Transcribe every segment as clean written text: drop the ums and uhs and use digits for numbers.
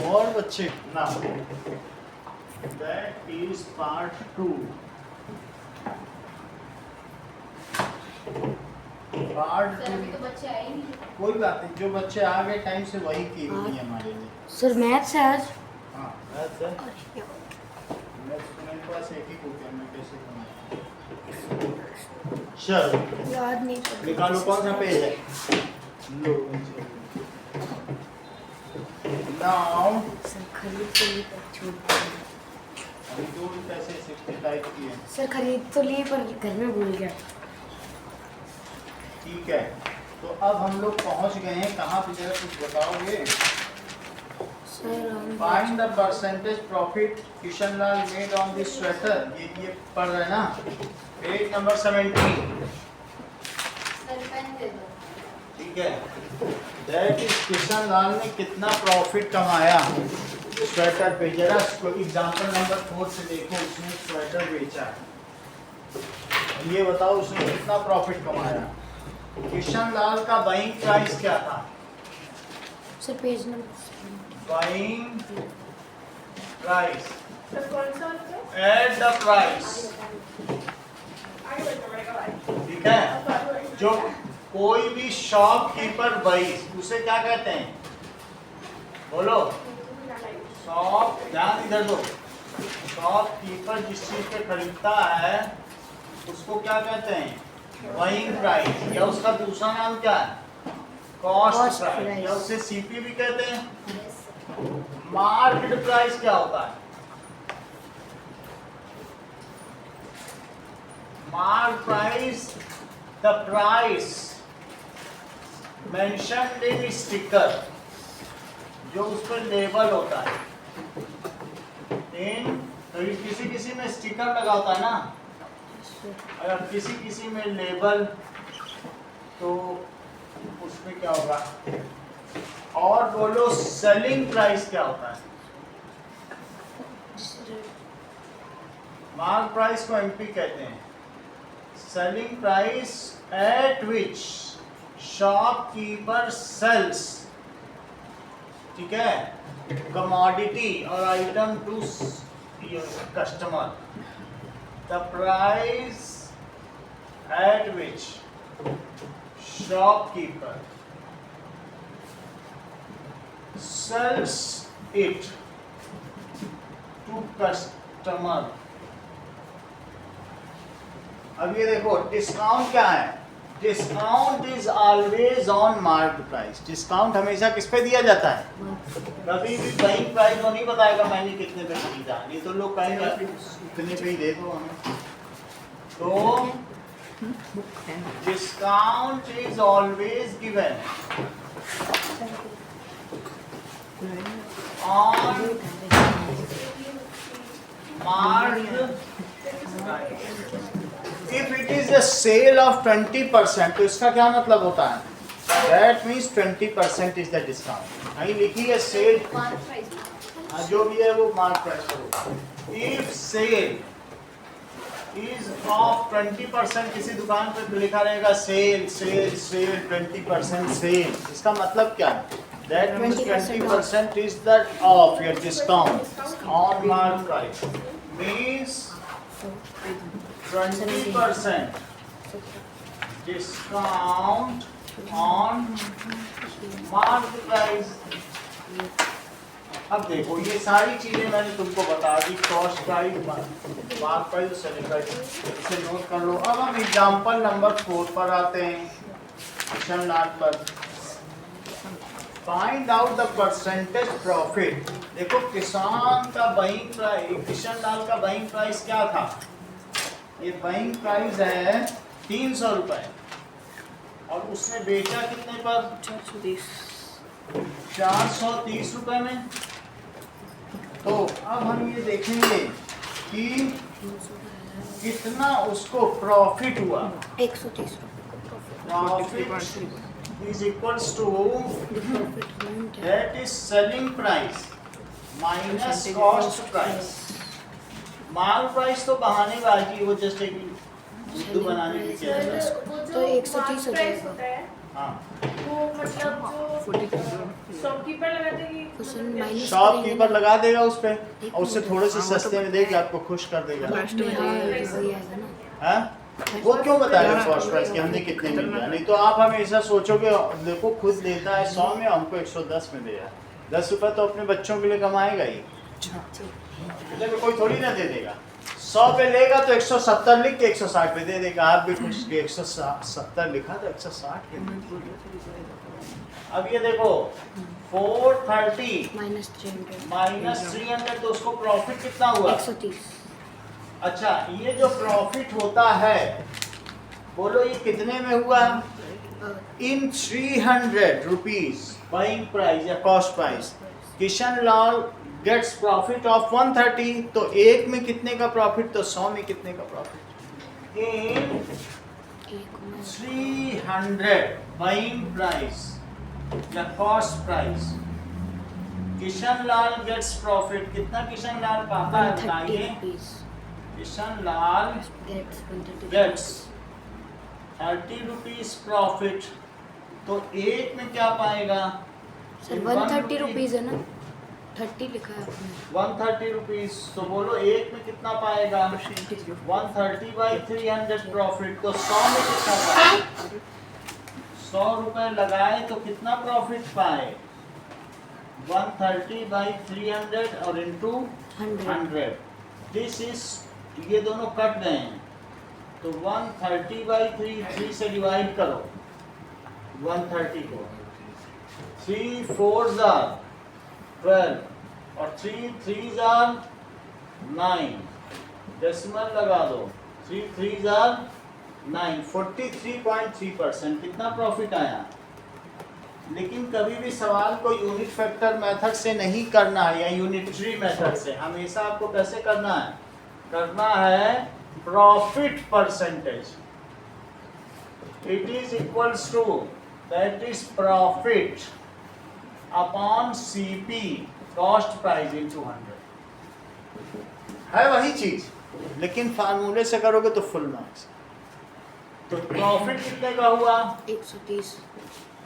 और बच्चे ना, that is part 2। Part sir अभी तो बच्चे आए ही नहीं। कोई बात नहीं, जो बच्चे आ गए टाइम से वही की हुई है हमारे लिए। सर मैथ्स है आज। हाँ मैथ्स है। मैथ्स तो मेरे पास एक ही बुक है, मैं कैसे बनाऊँ। चलो याद नहीं पड़ा। निकालो, कौन सा पेज है? लो नाउ सर खरीद तो ली पर छूट गई। अभी 2 पैसे 60 टाइप की है। सर खरीद तो ली पर घर में भूल गया। ठीक है, तो अब हम लोग पहुंच गए हैं कहाँ पे, जरा कुछ बताओगे? Sir find the percentage profit Kishan Lal made on this sweater. ये पढ़ रहे हैं ना, पेज नंबर 17। सर पेन दे दो। ठीक है, दैट इज किशन लाल ने कितना प्रॉफिट कमाया स्वेटर पे। जरा एग्जाम्पल नंबर 4 से देखो, उसने स्वेटर बेचा है, ये बताओ उसने कितना प्रॉफिट कमाया। किशन लाल का बाइंग प्राइस क्या था? Sir page number buying price sir कौन सा होता एट द प्राइस। आगे बढ़ना पड़ेगा भाई। ठीक है, जो कोई भी शॉपकीपर बाइस उसे क्या कहते हैं? बोलो। शॉप, ध्यान इधर दो। शॉपकीपर जिस चीज पे खरीदता है उसको क्या कहते हैं? बाइंग प्राइस, या उसका दूसरा नाम क्या है? कॉस्ट प्राइस, या उसे सीपी भी कहते हैं। मार्केट प्राइस क्या होता है? Mark price, the price mentioned in sticker, जो उस पर लेबल होता है। इन तो किसी किसी में स्टिकर लगा होता है ना, अगर किसी किसी में लेबल, तो उसमें क्या होगा? और बोलो सेलिंग प्राइस क्या होता है? मार्क प्राइस को एमपी कहते हैं। Selling price at which shopkeeper sells, ठीक है, कमोडिटी और item to customer. The price at which shopkeeper sells it to customer। अब ये देखो, डिस्काउंट क्या है? Discount is always on mark price. Discount हमेशा किस पे दिया जाता है? कभी भी बाइंग प्राइस को नहीं बताएगा मैंने कितने पे खरीदा, नहीं तो लोग कहेंगे आप इतने पे ही दे दो हमें। तो discount is always given on mark if it is a sale of 20%, तो इसका क्या मतलब होता है? That means 20% is the discount। कहीं लिखी है सेल, मार्क प्राइस। जो भी है वो मार्क प्राइस पर होता है। If sale is of 20%, किसी दुकान पे लिखा रहेगा सेल सेल सेल 20% सेल, इसका मतलब क्या है? That means 20% is that off your discount on mark price, means 20% discount on mark price। अब देखो ये सारी चीजें मैंने तुमको बता दी, कॉस्ट प्राइस, मार्क प्राइस और सेलिंग प्राइस, इसे नोट कर लो। अब हम एग्जांपल नंबर 4 पर आते हैं, क्वेश्चन लास्ट पर। Find out the percentage profit. देखो किसान का बाइंग प्राइस, किशन लाल का बाइंग प्राइस क्या था? ये बाइंग प्राइस है 300 रुपए, और उसने बेचा कितने पर? 430 रुपए में। तो अब हम ये देखेंगे कि कितना उसको प्रॉफिट हुआ। 130 रुपये profit is equals to that is selling price minus cost price। Mall price तो बहानेबाजी, वो जस्ट एक बुद्धू बनाने की सर चीज़ है। वो तो जो 130 हो प्राइस जाएगा। होता है हाँ वो मतलब जो शॉपकीपर लगाते हैं कि क्वेश्चन माइनस शॉपकीपर लगा देगा उस पे और उससे थोड़े से सस्ते में देके आपको खुश कर देगा। वही आएगा ना। हाँ वो क्यों बताएगा कॉस्ट प्राइस कि हमने कितने में दिया? नहीं तो आप हमेशा सोचोगे देखो खुद देता है 100 में, हमको 110 में दिया। 10 रुपये तो अपने बच्चों के लिए कमाएगा ही, लेकिन कोई थोड़ी ना दे देगा। 100 पे लेगा तो 170 लिख के 160 पे दे देगा। आप भी खुश के 170 लिखा तो 160 के दे। अब ये देखो 430 माइनस 300 माइनस 300 तो उसको प्रॉफिट कितना हुआ? 130। अच्छा ये जो प्रॉफिट होता है बोलो ये कितने में हुआ? इन 300 रुपीज बाइंग प्राइस या cost price Kishan Lal gets profit of 130। तो एक में कितने का प्रॉफिट? तो 100 में कितने का प्रॉफिट? इन 300 बाइंग प्राइस या cost price Kishan Lal gets profit. कितना किशन लाल पाता है 130 बताइए? Rupees Kishan Lal gets 30 rupees profit. तो एक में क्या पाएगा? सर 130 रुपीस है ना, 30 लिखा है आपने। 130 रुपीज। तो बोलो एक में कितना पाएगा? 130 बाई 300 प्रॉफिट। तो 100 में कितना पाएगा? 100 रुपए लगाए तो कितना प्रॉफिट पाए? 130 बाई 300 और इंटू 100। दिस इज ये दोनों कट गए हैं तो 130 बाई 3 से डिवाइड करो 130 को। 3 4s are 12 और 3 3s are 9। डेसिमल लगा दो। 3 3s are 9। 43.3% कितना प्रॉफिट आया? लेकिन कभी भी सवाल को यूनिट फैक्टर मेथड से नहीं करना है या यूनिटरी मेथड से। हमेशा आपको कैसे करना है? करना है profit percentage. It is equals to that is profit upon CP cost price into 100 है वही चीज, लेकिन फार्मूले से करोगे तो फुल मार्क्स। तो प्रॉफिट कितने का हुआ? 130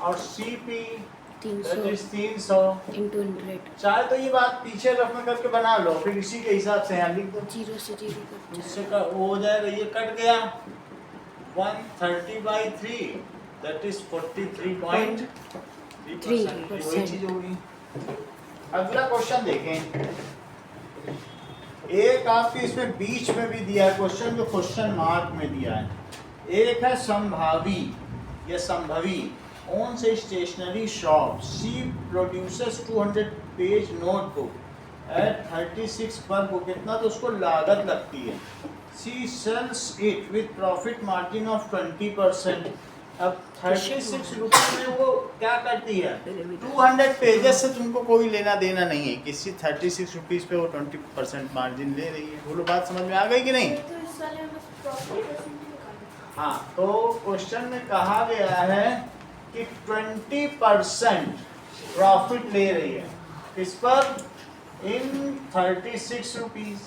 और सीपी 300 300 इंटू 100। चाहे तो ये बात पीछे रफ में करके बना लो, फिर इसी के हिसाब से यहाँ लिख दो। 0 से 0 करते उससे का वो हो जाएगा, ये कट गया 130 बाई 3 दैट इज 43.3%। वही चीज होगी। अगला क्वेश्चन देखें। एक आपके इसमें बीच में भी दिया है क्वेश्चन, जो क्वेश्चन मार्क में दिया है। एक है संभावी या Shambhavi owns a stationery shop. She produces 200 page notebook at 36 per book। इतना तो उसको लागत लगती है। She sells it with profit margin of 20%। अब 36 रुपये में वो क्या करती है? 200 पेजेस से तुमको कोई लेना देना नहीं है, किसी 36 रुपीज़ पे वो 20% मार्जिन ले रही है। बोलो बात समझ में आ गई कि नहीं? तो इस वाले में बस प्रॉफिट परसेंटेज निकालना। हाँ तो क्वेश्चन में कहा गया है कि 20% प्रॉफिट ले रही है इस पर इन 36 रुपीज।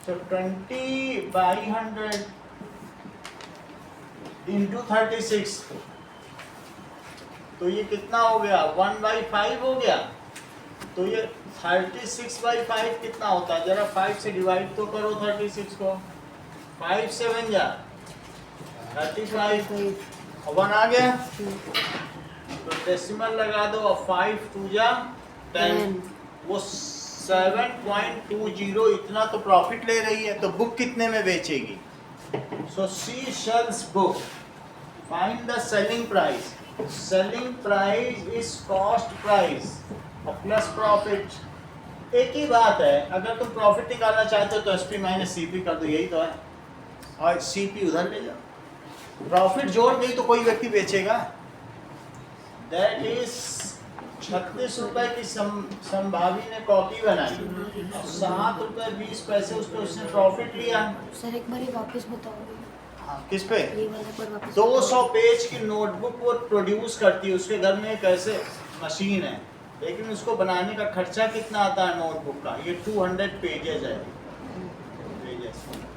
तो 20 बाई 100 इंटू 36 तो ये कितना हो गया? 1/5 हो गया। तो ये 36 बाई 5 कितना होता है? जरा 5 से डिवाइड तो करो 36 को। 5 7 जा 35 और 1 आ गया तो डेसिमल लगा दो और 5 2 जा 10। वो 7.20 इतना तो प्रॉफिट ले रही है। तो बुक कितने में बेचेगी? So C sells book. Find the selling price. Selling price is cost price और प्लस प्रॉफिट। एक ही बात है, अगर तुम प्रॉफिट निकालना चाहते हो तो एसपी माइनस सीपी कर दो, यही तो है। और सीपी उधर ले जाओ। प्रॉफिट जोड़ गई तो कोई व्यक्ति बेचेगा। दैट इज 36 रुपए की संभावी ने कॉपी बनाई, 7 रुपए 20 पैसे उस पर उसने प्रॉफिट लिया। सर एक बार ये वापस बताओगे? हाँ किस पे? ये वाला पर वापस 200 पेज की नोटबुक वो प्रोड्यूस करती है। उसके घर में एक ऐसे मशीन है, लेकिन उसको बनाने का खर्चा कितना आता है नोटबुक का? ये 200 पेजेस है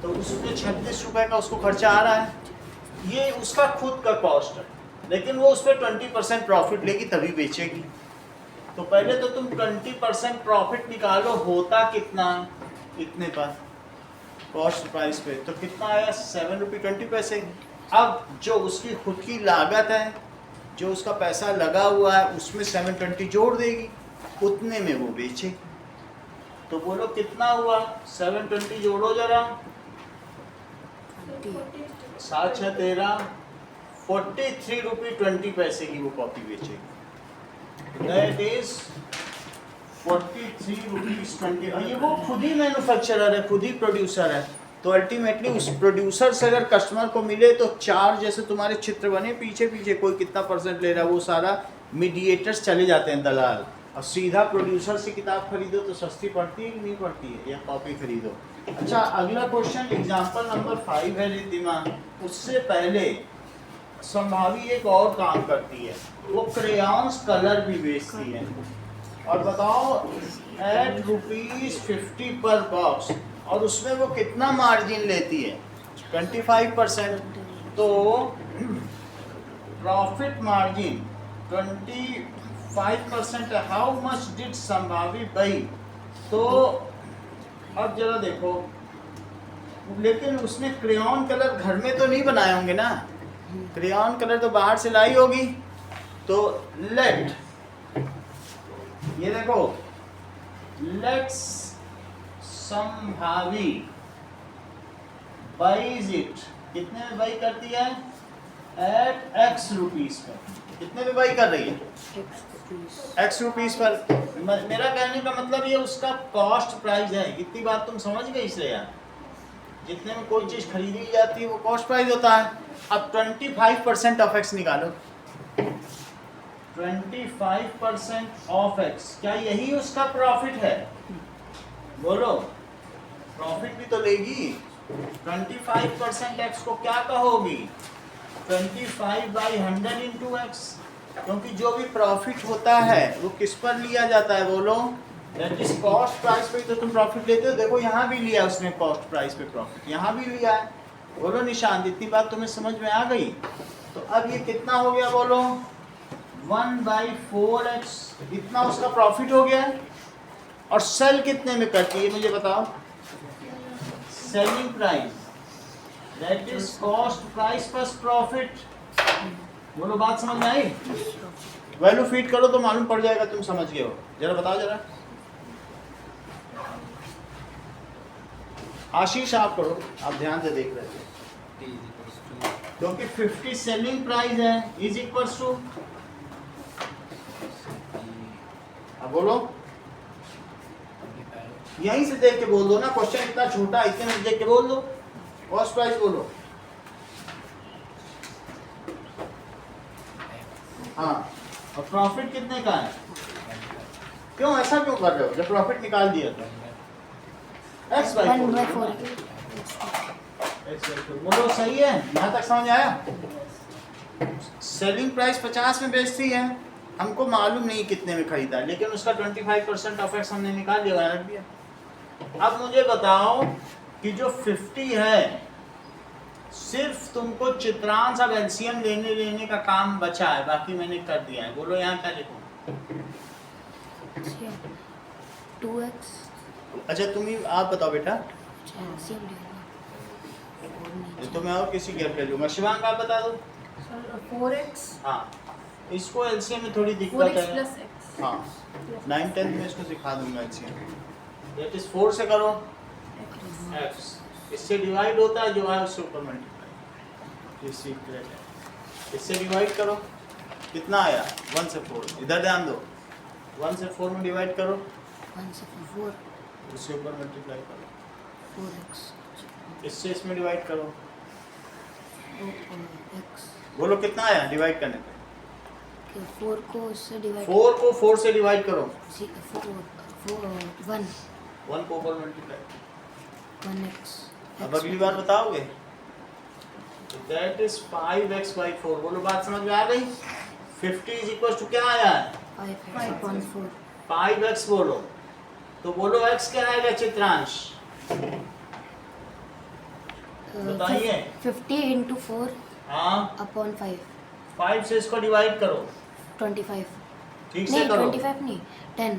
तो उसमें 36 रुपए का उसको खर्चा आ रहा है। ये उसका खुद का कॉस्ट है। लेकिन वो उस पर 20% प्रॉफिट लेगी तभी बेचेगी। तो पहले तो तुम 20% प्रॉफिट निकालो, होता कितना इतने पर कॉस्ट प्राइस पे, तो कितना आया 7 रुपये 20 पैसे। अब जो उसकी खुद की लागत है, जो उसका पैसा लगा हुआ है, उसमें 720 जोड़ देगी, उतने में वो बेचेगी। तो बोलो कितना हुआ, 720 जोड़ो जरा, 7 6 13, 43 रुपये 20 पैसे की वो कॉपी बेचेगी। That is 43 rupees 20। और ये वो खुद ही मैन्युफैक्चरर है, खुद ही प्रोड्यूसर है। तो अल्टीमेटली उस प्रोड्यूसर से अगर कस्टमर को मिले तो चार, जैसे तुम्हारे चित्र बने पीछे पीछे कोई कितना परसेंट ले रहा है, वो सारा मीडिएटर्स चले जाते हैं, दलाल, और सीधा प्रोड्यूसर से किताब खरीदो तो सस्ती पड़ती है कि नहीं पड़ती है, या कॉपी खरीदो। अच्छा, अगला क्वेश्चन एग्जाम्पल नंबर 5 है रिद्धिमा। उससे पहले संभावी एक और काम करती है, वो क्रेयॉन्स कलर भी बेचती है। और बताओ एट ₹50 पर बॉक्स, और उसमें वो कितना मार्जिन लेती है, 25%। तो प्रॉफिट मार्जिन 25% है। How much did Sambhavi buy? तो अब जरा देखो, लेकिन उसने क्रेयॉन कलर घर में तो नहीं बनाए होंगे ना, क्रेयॉन कलर तो बाहर से लाई होगी। तो लेट, ये देखो, लेट्स संभावी बाइज इट, कितने में बाई करती है, एट X रुपीस पर। कितने में बाई कर रही है, X रुपीस पर। मेरा कहने का मतलब ये उसका कॉस्ट प्राइस है। इतनी बात तुम समझ गए इसलिए यार, जितने में कोई चीज़ खरीदी जाती है वो कॉस्ट प्राइस होता है। अब 25% ऑफ X निकालो, 25% ऑफ X, क्या यही उसका प्रॉफिट है? बोलो, प्रॉफिट भी तो लेगी। 25% X को क्या कहोगी, 25/100 इंटू X, क्योंकि जो भी प्रॉफिट होता है वो किस पर लिया जाता है, बोलो, दैट इज कॉस्ट प्राइस पे तो तुम प्रॉफिट लेते हो। देखो यहाँ भी लिया उसने कॉस्ट प्राइस पे प्रॉफिट, यहाँ भी लिया है। बोलो निशांत, इतनी बात तुम्हें समझ में आ गई? तो अब ये कितना हो गया, बोलो, 1/4X, इतना उसका प्रॉफिट हो गया। और सेल कितने में करती है मुझे बताओ, selling price, that is cost price plus profit. बोलो बात समझ में आई? वैल्यू फीड करो तो मालूम पड़ जाएगा तुम समझ गए हो। जरा बताओ जरा, आशीष आप करो, आप ध्यान से देख रहे थे, क्योंकि 50 सेलिंग प्राइस है, इज इक्वल्स टू, अब बोलो, यहीं से देख के बोल दो ना, क्वेश्चन इतना छोटा, इतने में देख के बोल दो, कॉस्ट प्राइस बोलो। हाँ, और प्रॉफिट कितने का है? क्यों ऐसा क्यों कर रहे हो, जब प्रॉफिट निकाल दिया तो X/4। बोलो सही है, यहाँ तक समझ आया? सेलिंग प्राइस 50 में बेचती है, हमको मालूम नहीं कितने में खरीदा, लेकिन उसका 25% ऑफ X हमने निकाल दिया, रख दिया। अब मुझे बताओ कि जो 50 है, सिर्फ तुमको चित्रांश अब एलसीएम लेने का काम बचा है, बाकी मैंने कर दिया है। बोलो यहाँ क्या लिखूं? 2x। अच्छा तुम ही आप बताओ बेटा, तो मैं और किसी गैप ले लूंगा। शिवांग आप बता दो। 4x। हाँ, इसको एलसीएम में थोड़ी दिक्कत 4x है। plus x। हाँ, 9 10 में इसको सिखा दूंगा एलसीएम। दैट इज 4 से करो x, इससे डिवाइड होता है, जो है उससे ऊपर मल्टीप्लाई, ये सीक्रेट है। इससे डिवाइड करो, कितना आया, 1 से 4, इधर ध्यान दो, 1 से 4 में डिवाइड करो, 1 से 4, उससे ऊपर मल्टीप्लाई करो, 4x, इससे इसमें डिवाइड करो, 4x। बोलो कितना आया डिवाइड करने पे? 4 को उससे डिवाइड, 4 को 4 से डिवाइड करो, 1 1 को ऊपर मल्टीप्लाई। 1x। अब अगली बार बताओगे? That is 5x/4। बोलो बात समझ में आ गई? 50 इज इक्वल टू क्या आया है? 5x/4। 5x बोलो, तो बोलो x क्या आएगा चित्रांश, बताइए। 50 into 4 हाँ, upon 5। 5 से इसको डिवाइड करो, 25 ठीक से नहीं करो। 25 नहीं 10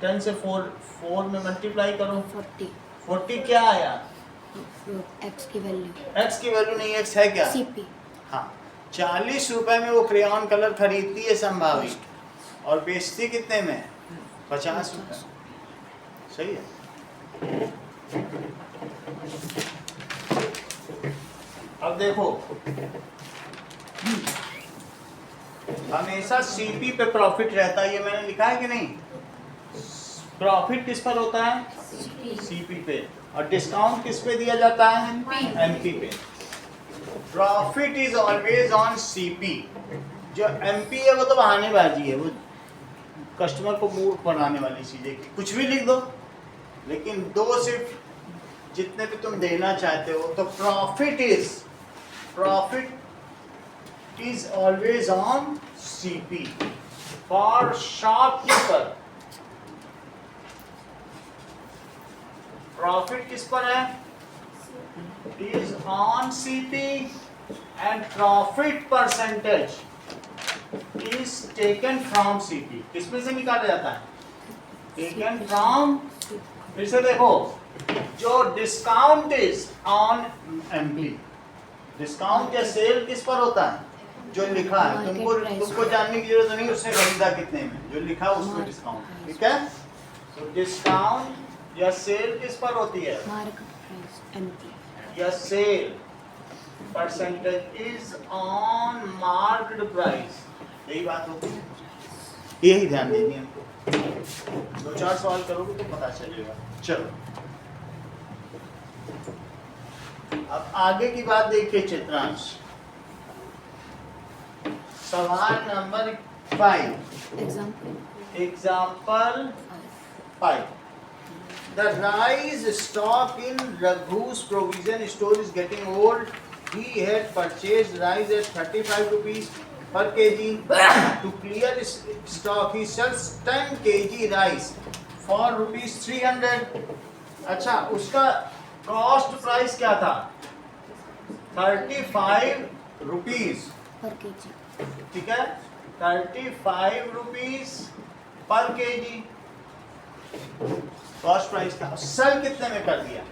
10 से 4 में मल्टीप्लाई करो, 40 40 क्या आया? एक्स की वैल्यू x की वैल्यू नहीं, x है क्या? सीपी हाँ, 40 रुपए में वो क्रेयॉन कलर खरीदती है संभावी और बेचती कितने में? 50 रुपए। सही है। अब देखो, हमेशा सीपी पे प्रॉफिट रहता है, ये मैंने लिखा है कि नहीं? प्रॉफिट किस पर होता है? सीपी पे। और डिस्काउंट किस पे दिया जाता है? एमपी पे। Profit is always on CP. जो एमपी है वो तो बहानेबाजी है, वो कस्टमर को मूर्ख बनाने वाली चीज है कि कुछ भी लिख दो, लेकिन दो सिर्फ जितने भी तुम देना चाहते हो। तो profit is always on CP. For shopkeeper profit किस पर है? Is on CP and profit percentage is taken from CP. किसमें से निकाला जाता है? Taken from. फिर से देखो, जो discount is on MP, discount या सेल किस पर होता है? जो लिखा है, तुमको जानने की जरूरत नहीं उसने खरीदा कितने में, जो लिखा है उसमें डिस्काउंट। ठीक है, तो डिस्काउंट या सेल किस पर होती है? मार्केट प्राइस एमपी या sale percentage is on market price. यही बात होती है, यही ध्यान देनी है हमको। 2-4 सवाल करोगे तो पता चलेगा। चलो, अब आगे की बात देखिए चित्रांश। सवाल number 5, example 5। The rice stock in Raghu's provision store is getting old. He had purchased rice at 35 rupees per kg. To clear his stock, he sells 10 kg rice for rupees 300. अच्छा, उसका कॉस्ट प्राइस क्या था? 35 rupees per KG. ठीक है, 35 rupees per KG cost price था। Cell कितने में कर दिया?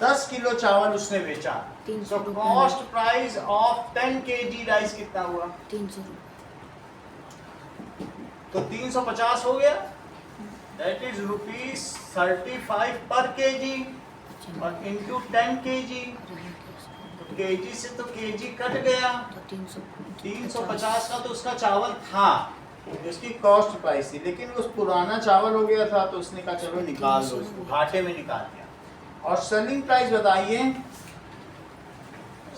10 किलो चावल उसने बेचा। तो cost price of 10 KG rice कितना हुआ? 300 तो 350 हो गया। दैट इज रुपीज 35 पर केजी और इंटू 10 केजी। केजी से तो केजी कट गया, तो 350 का तो उसका चावल था, उसकी कॉस्ट प्राइस थी। लेकिन उस पुराना चावल हो गया था तो उसने कहा चलो निकाल दो इसको, घाटे में निकाल दिया। और सेलिंग प्राइस बताइए,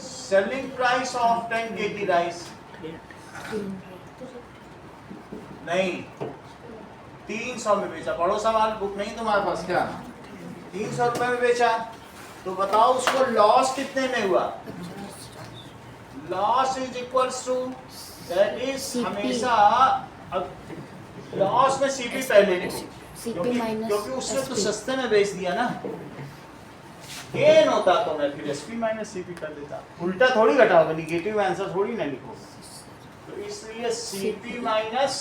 selling price of 10 KG rice नहीं, 300 में बेचा। पढ़ो सवाल, बुक नहीं तुम्हारे पास क्या? 300 रुपए में बेचा। तो बताओ उसको लॉस कितने में हुआ? Loss is equals to, that is हमेशा लॉस में सीपी पहले लिखो, क्योंकि उसने तो सस्ते में बेच दिया ना। गेन होता तो मैं फिर एसपी माइनस सीपी कर देता, उल्टा थोड़ी घटाओगे, निगेटिव आंसर थोड़ी ना लिखोगे। तो इसलिए सीपी माइनस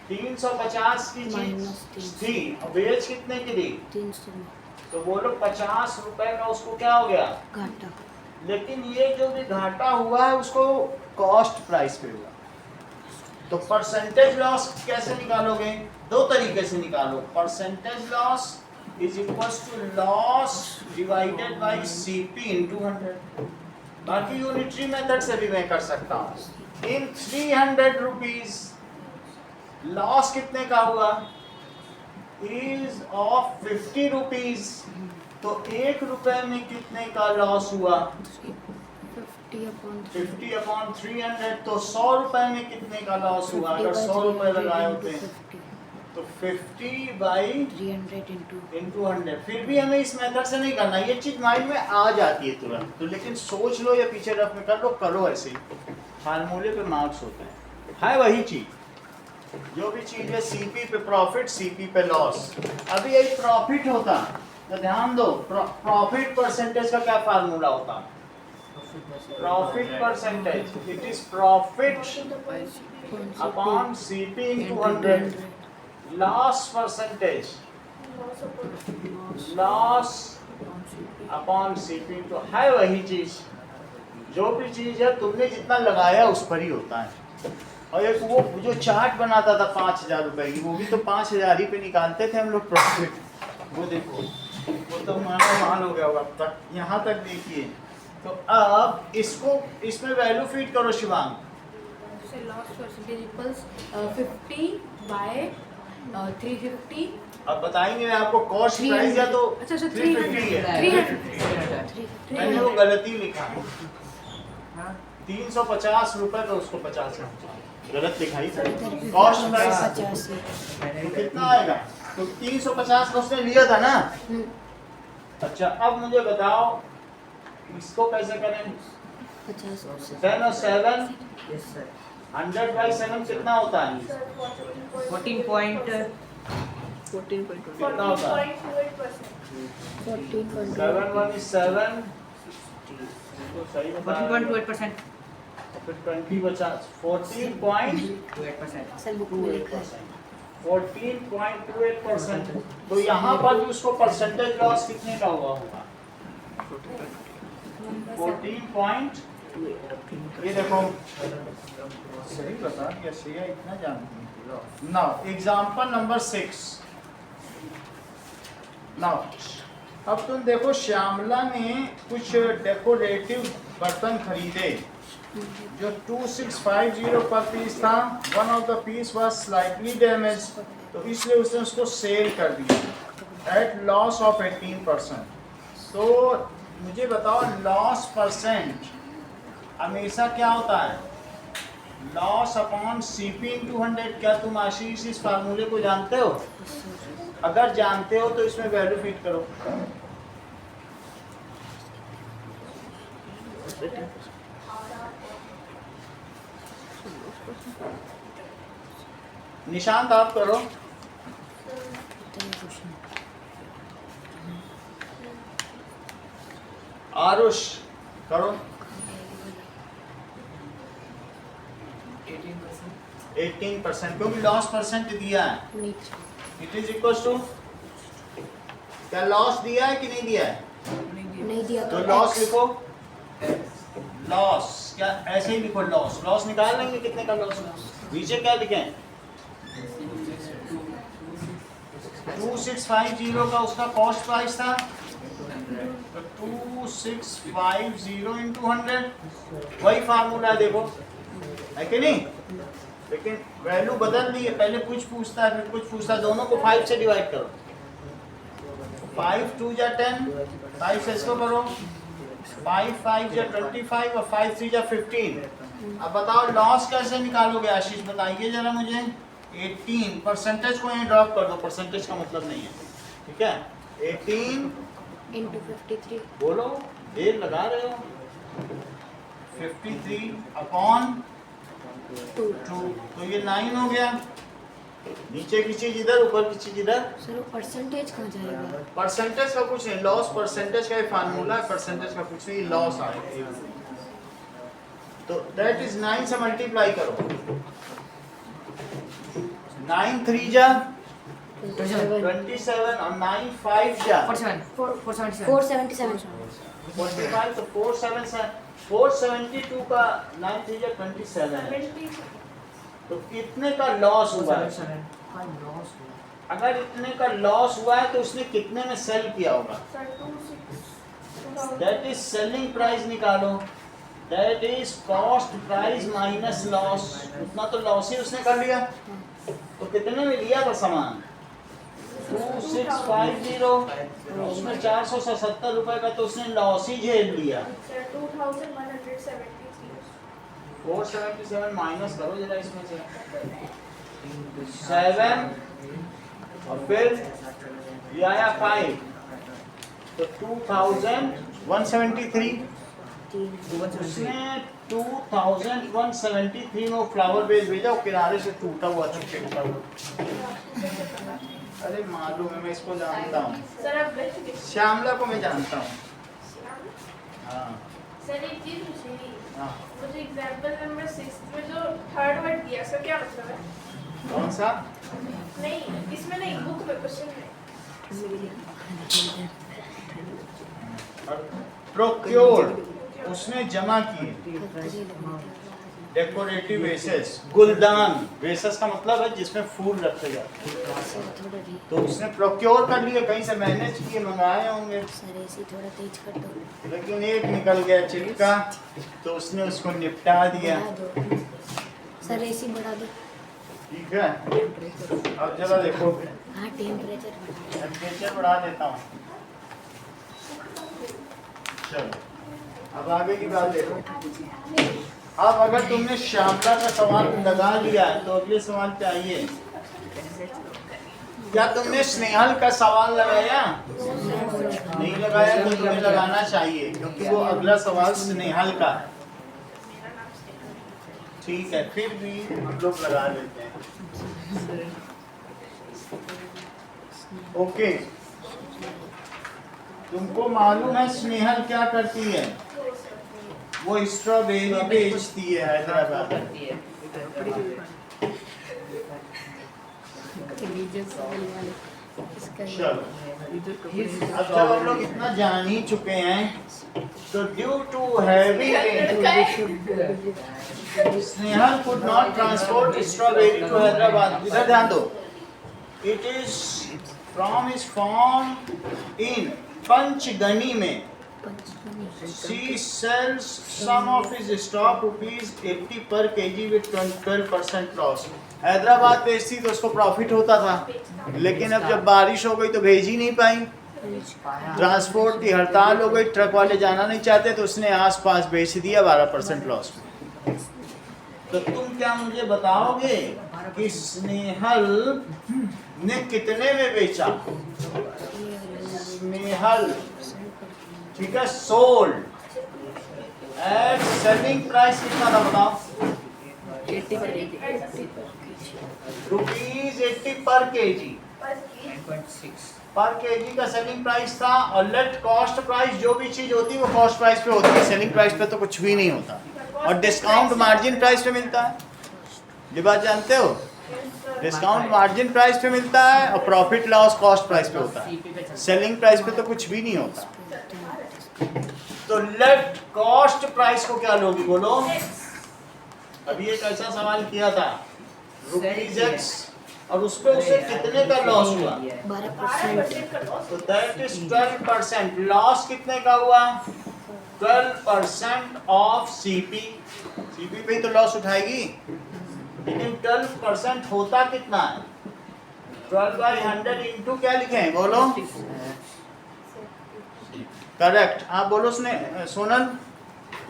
350 की चीज थी, बेच कितने की दी? 300 में तो बोलो 50 रुपए का उसको क्या हो गया? घाटा। लेकिन ये जो भी घाटा हुआ है उसको कॉस्ट प्राइस पे हुआ। तो परसेंटेज लॉस कैसे निकालोगे? दो तरीके से निकालो। Percentage loss is equals to loss divided by CP into 100। बाकी यूनिटरी मेथड से भी मैं कर सकता हूँ। इन 300 रुपीज लॉस कितने का हुआ? Is of 50 rupees. तो 1 रुपए में कितने का लॉस हुआ? 50 अपॉन 300। तो 100 रुपए में कितने का लॉस हुआ? अगर 100 रुपए लगाए होते तो 50 बाई 300 इंटू 100। फिर भी हमें इस मेथड से नहीं करना, ये चीज माइंड में आ जाती है तुरंत। तो लेकिन सोच लो या पीछे रफ में कर लो, करो ऐसे ही। फार्मूले पे मार्क्स होते हैं, है वही चीज। जो भी चीज है सीपी पे प्रॉफिट, सीपी पे लॉस। अभी यही प्रॉफिट होता तो ध्यान दो, प्रॉफिट परसेंटेज का क्या फार्मूला होता? Profit percentage, it is profit upon CP into 100, loss percentage, loss upon CP into, है वही चीज, जो भी चीज है तुमने जितना लगाया उस पर ही होता है। और एक वो जो चार्ट बनाता था 5,000 रुपए की, वो भी तो 5,000 ही पे निकालते थे हम लोग प्रॉफिट। वो देखो, वो तो मान हो गया होगा अब तक, यहाँ तक देखिए। तो अब इसको इसमें वैल्यू फीड करो शिवांग। से लॉस परसेंटेज इक्वल्स 50 बाय 350। अब बताएंगे आपको कॉस्ट प्राइस या तो अच्छा 350 है, 300 मैंने वो गलती लिखा, 350 रुपए का उसको 50 गलत लिखाई था। Cost price 85। तो कितना आएगा? तो 350 का उसने लिया था ना। अच्छा अब मुझे बताओ इसको कैसे करें? 50 10 और 7, 100 बाई 7 कितना होता है? 14.14.2%. कितना होता है? 7 1 is 7, तो सही बताया। 14.28%. फिर 20 बचा, 14.28%। सर बुक में लिखा है 14.28%। तो यहाँ पर भी उसको परसेंटेज लॉस कितने का हुआ होगा? 14. ये देखो सही बता दिया, सही है, इतना जानती। Now example number 6। नाउ अब तुम देखो श्यामला ने कुछ डेकोरेटिव बर्तन खरीदे जो 2650 पर पीस था। One of the piece was slightly damage, तो इसलिए उसने उसको सेल कर दिया एट लॉस ऑफ 18%। तो मुझे बताओ लॉस परसेंट हमेशा क्या होता है? Loss upon CP into 100। क्या तुम आशीष इस फार्मूले को जानते हो? अगर जानते हो तो इसमें वैल्यू फिट करो। निशांत आप करो। आरुष करो। 18% क्योंकि लॉस परसेंट दिया है। इट इज इक्वल टू, क्या लॉस दिया है कि नहीं दिया है? नहीं दिया तो लॉस लिखो। लॉस क्या ऐसे ही लिखो, लॉस लॉस निकाल लेंगे कितने का लॉस। नीचे क्या लिखें? 2650 का उसका कॉस्ट प्राइस था, तो 2650 into 100 वही फार्मूला है, देखो है कि नहीं? लेकिन वैल्यू बदल दी है, पहले कुछ पूछता है फिर कुछ पूछता है। दोनों को 5 से डिवाइड करो। 5 2 जा 10, 5 से इसको करो, 5 5 जा 25 और 5 3 जा 15। अब बताओ लॉस कैसे निकालोगे आशीष, बताइए जरा मुझे। 18 परसेंटेज को यहाँ ड्रॉप कर दो, परसेंटेज का मतलब नहीं है, ठीक है। 18 into 53 बोलो, देर लगा रहे हो। 53 अपॉन 2, तो ये 9 हो गया। नीचे की चीज इधर, ऊपर की चीज इधर। सर वो परसेंटेज कहाँ जाएगा? परसेंटेज का कुछ नहीं, लॉस परसेंटेज का फार्मूला है, परसेंटेज का कुछ नहीं, लॉस आएगा। तो दैट इज 9 से मल्टीप्लाई करो। 9 3 जा 27 और 9 5 जा 477 45, तो 472 का 9 3 जा 27। तो कितने का लॉस हुआ है? अगर इतने का लॉस हुआ है तो उसने कितने में सेल किया होगा? दैट इज सेलिंग प्राइस निकालो। That is cost price minus loss. उतना तो लॉस ही उसने कर लिया। तो कितने में लिया था सामान? 2650, उसमें 477 रुपए का तो उसने लॉस ही झेल लिया। 477 माइनस करो जरा इसमें से 7 और फिर ये आया 5, तो 2173। उसने 2173 में फ्लावर बेस भेजा, वो किनारे से टूटा हुआ था, टूटा हुआ। अरे मालूम है, मैं इसको जानता हूँ, श्यामला को मैं जानता हूँ। हाँ सर एक चीज पूछनी थी। हाँ मुझे एग्जाम्पल नंबर 6 में जो थर्ड वर्ड दिया सर क्या मतलब है? कौन सा? नहीं इसमें नहीं, बुक में क्वेश्चन में। प्रोक्योर्ड उसने जमा किए। डेकोरेटिव वेसेस गुलदान, वेसेस का मतलब है जिसमें फूल रखे जाते हैं। तो उसने प्रोक्योर कर लिए, कहीं से मैनेज किए, मंगाए होंगे, सर ऐसे थोड़ा तेज कर दो। लेकिन एक निकल गया चिटका तो उसने उसको निपटा दिया। बढ़ा दो सर, ऐसे बढ़ा दो। ठीक है, अब जरा देखो, हाँ टेम्परेचर टेम्परेचर बढ़ा देता हूँ। चलो अब आगे की बात देखो। अब अगर तुमने श्यामला का सवाल लगा लिया है तो अगले सवाल पे आइए। क्या तुमने स्नेहल का सवाल लगाया? नहीं लगाया तो तुम्हें लगाना चाहिए, क्योंकि वो अगला सवाल स्नेहल का है। ठीक है, फिर भी हम लोग लगा लेते हैं। ओके, तुमको मालूम है स्नेहल क्या करती है? वो स्ट्रॉबेरी बेचती है हैदराबाद। चलो, अब जब हम लोग इतना जान ही चुके हैं तो due to heavy Snehal could not transport strawberry to Hyderabad. इधर ध्यान दो। It is from his farm in Panchgani में। She sells some of his stock ₹80 per kg with 12% loss. Hyderabad बेचती तो उसको प्रॉफिट होता था, लेकिन अब जब बारिश हो गई तो भेज ही नहीं पाई। ट्रांसपोर्ट की हड़ताल हो गई, ट्रक वाले जाना नहीं चाहते तो उसने आसपास बेच दिया 12% लॉस में। तो तुम क्या मुझे बताओगे कि स्नेहल ने कितने में बेचा? स्नेहल, ठीक है, सोल्ड एट सेलिंग प्राइस कितना था बताओ? ₹80 पर केजी। पर केजी का सेलिंग प्राइस था, और लेट कॉस्ट प्राइस, जो भी चीज होती है वो कॉस्ट प्राइस पे होती है, सेलिंग प्राइस पे तो कुछ भी नहीं होता। और डिस्काउंट मार्जिन प्राइस पे मिलता है, ये बात जानते हो? डिस्काउंट मार्जिन प्राइस पे मिलता है और प्रॉफिट लॉस कॉस्ट प्राइस पे होता है, सेलिंग प्राइस पे तो कुछ भी नहीं होता। तो लेट कॉस्ट प्राइस को क्या लोगी बोलो? अभी एक ऐसा सवाल किया था ₹X, और उस पे उसे कितने का लॉस हुआ? 12%। तो दैट इज 12%। लॉस कितने का हुआ? 12% ऑफ सीपी। सीपी पे ही तो लॉस उठाएगी, लेकिन 12% होता कितना है? 12/100 इंटू क्या लिखे हैं बोलो? करेक्ट, आप बोलो सोनल,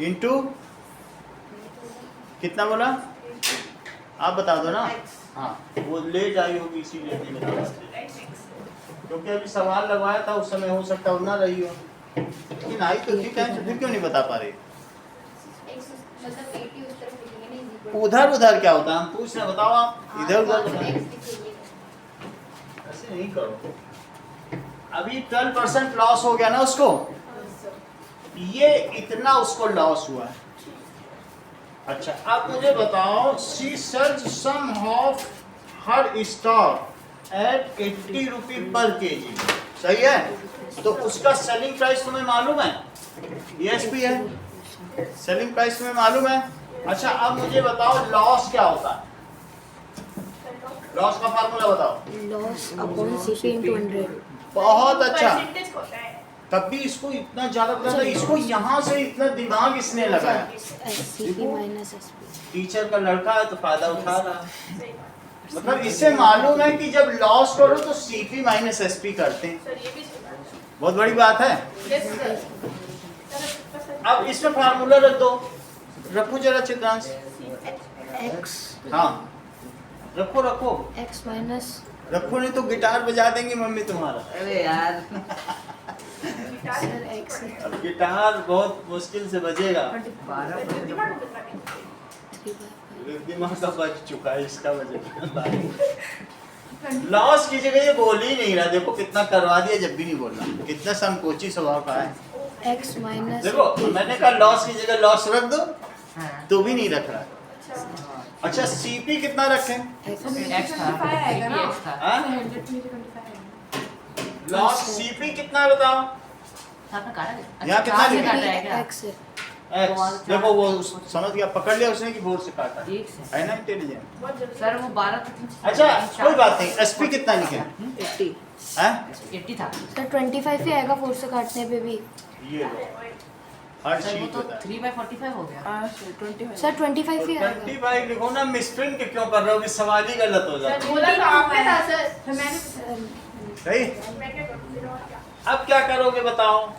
इंटू कितना बोला? आप बता दो ना। हाँ, वो लेट आई होगी इसीलिए नहीं बता पाते, क्योंकि अभी सवाल लगवाया था उस समय, हो सकता है ना रही हो, लेकिन आई तो ठीक है, फिर क्यों नहीं बता पा रहे? उधर उधर क्या होता है हम पूछ रहे, बताओ आप। इधर उधर ऐसे नहीं करो। अभी 12% लॉस हो गया ना उसको, ये इतना उसको लॉस हुआ है। अच्छा, अब मुझे बताओ, she sells some of her stock at ₹80 per KG, सही है? तो उसका सेलिंग प्राइस तुम्हें मालूम है? यस भी है, सेलिंग प्राइस तुम्हें मालूम है। अच्छा, अब मुझे बताओ लॉस क्या होता है? लॉस का फार्मूला बताओ। Loss upon CP into 100। बहुत अच्छा, परसेंटेज होता है। तब भी इसको इतना ज्यादा पता था, इसको यहाँ से इतना दिमाग इसने लगाया। CP minus SP. टीचर का लड़का है तो फायदा उठा रहा है। मतलब इससे मालूम है कि जब लॉस करो तो सीपी माइनस एसपी करते हैं। सर ये भी सुना। बहुत बड़ी बात है। Yes sir. अब इसमें फार्मूला रख दो, रखो जरा चित्रांश। एक्स, हाँ रखो रखो एक्स माइनस, रखो, नहीं तो गिटार बजा देंगी मम्मी तुम्हारा। अरे यार, सर एक्स अब गिटार बहुत मुश्किल से बजेगा। 3/5। दिमाग का बज चुका है, इसका बजेगा। लॉस की जगह ये बोल ही नहीं रहा, देखो कितना करवा दिया जब भी नहीं बोल रहा, कितना संकोची स्वभाव का है। एक्स माइनस देखो मैंने कहा लॉस की जगह लॉस रख दो, हाँ। तो भी नहीं रख रहा। अच्छा सीपी कितना रखें? एक्स था, आएगा ना? एक्स था। हाँ? 100 में 25 आएगा। लॉस सीपी कितना बताओ? आपने काटा क्या? यहाँ कितना कहाँ से लिखा? काटा है क्या? एक्स है। एक्स देखो वो समझ गया, पकड़ लिया उसने कि बोर्ड से काटा एक से। है ना, इंटेलिजेंट। बहुत जल्दी। सर वो 12 तक थी। अच्छा कोई बात नहीं, एसपी कितना लिखे 80 हैं? 80 था। सर 25 ही आएगा 4 से काटने पे भी। ये लो हर सर वो चीज तो होता है। 3/45 हो गया। सर 25 ही आएगा। 25 लिखो ना, मिसप्रिंट क्यों कर रहे हो कि सवाल ही गलत हो जाता है। बोला तो आपने था सर। मैंने सही। मैं क्या करूँ फिर और क्या? अब क्या करोगे बताओ?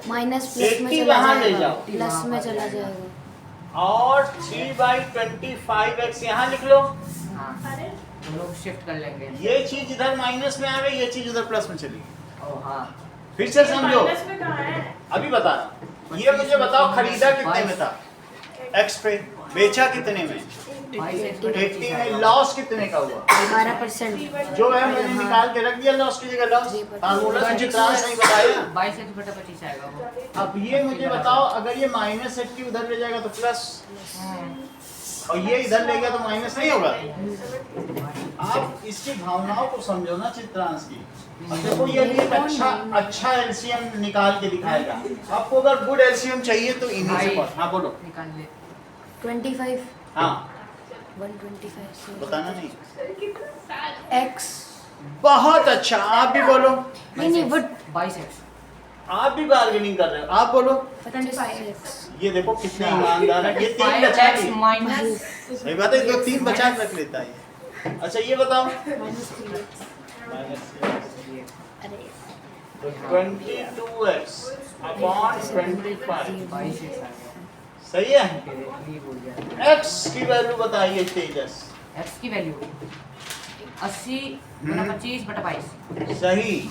माइनस प्लस में 80 चला वहाँ ले जाएगा, जाओ। प्लस में चला जाएगा। और 3/25x यहाँ लिख लो। हाँ, अरे तो लोग शिफ्ट कर लेंगे। ये चीज इधर माइनस में आ गई, ये चीज उधर प्लस में चली गई। ओ हाँ। फिर से समझो, माइनस में कहाँ है? अभी बता। ये मुझे बताओ खरीदा कितने में था? एक्स पे। बेचा कितने में? 80 में। लॉस कितने का हुआ? 12%। जो है मैंने निकाल के रख दिया लॉस की जगह लॉस। फार्मूला से चित्रांश नहीं बताया। 22/25 आएगा वो। अब ये मुझे बताओ, अगर ये -80 उधर ले जाएगा तो प्लस, और ये इधर ले गया तो माइनस नहीं होगा? आप इसकी भावनाओं को समझो ना चित्रांश की। अब देखो ये भी एक अच्छा एलसीएम निकाल के दिखाएगा। आपको अगर गुड एलसीएम चाहिए तो इन्हीं से पढ़। हाँ बोलो। निकाल ले। 25 हाँ 125 से बताना नहीं। एक्स। बहुत अच्छा, आप भी बोलो। नहीं वो 22x। आप भी बार्गेनिंग कर रहे हो, आप बोलो। 25x। ये देखो कितने ईमानदार है, ये 3 बचा 5x ली। माइनस सही बात है, तो 3 बचा के रख लेता है ये। अच्छा ये बताओ। अरे तो 22x अपॉन 25 22x आ गया। सही है। ये बोल गया। x की वैल्यू बताइए तेजस। x की वैल्यू 80 गुना 25/22। सही।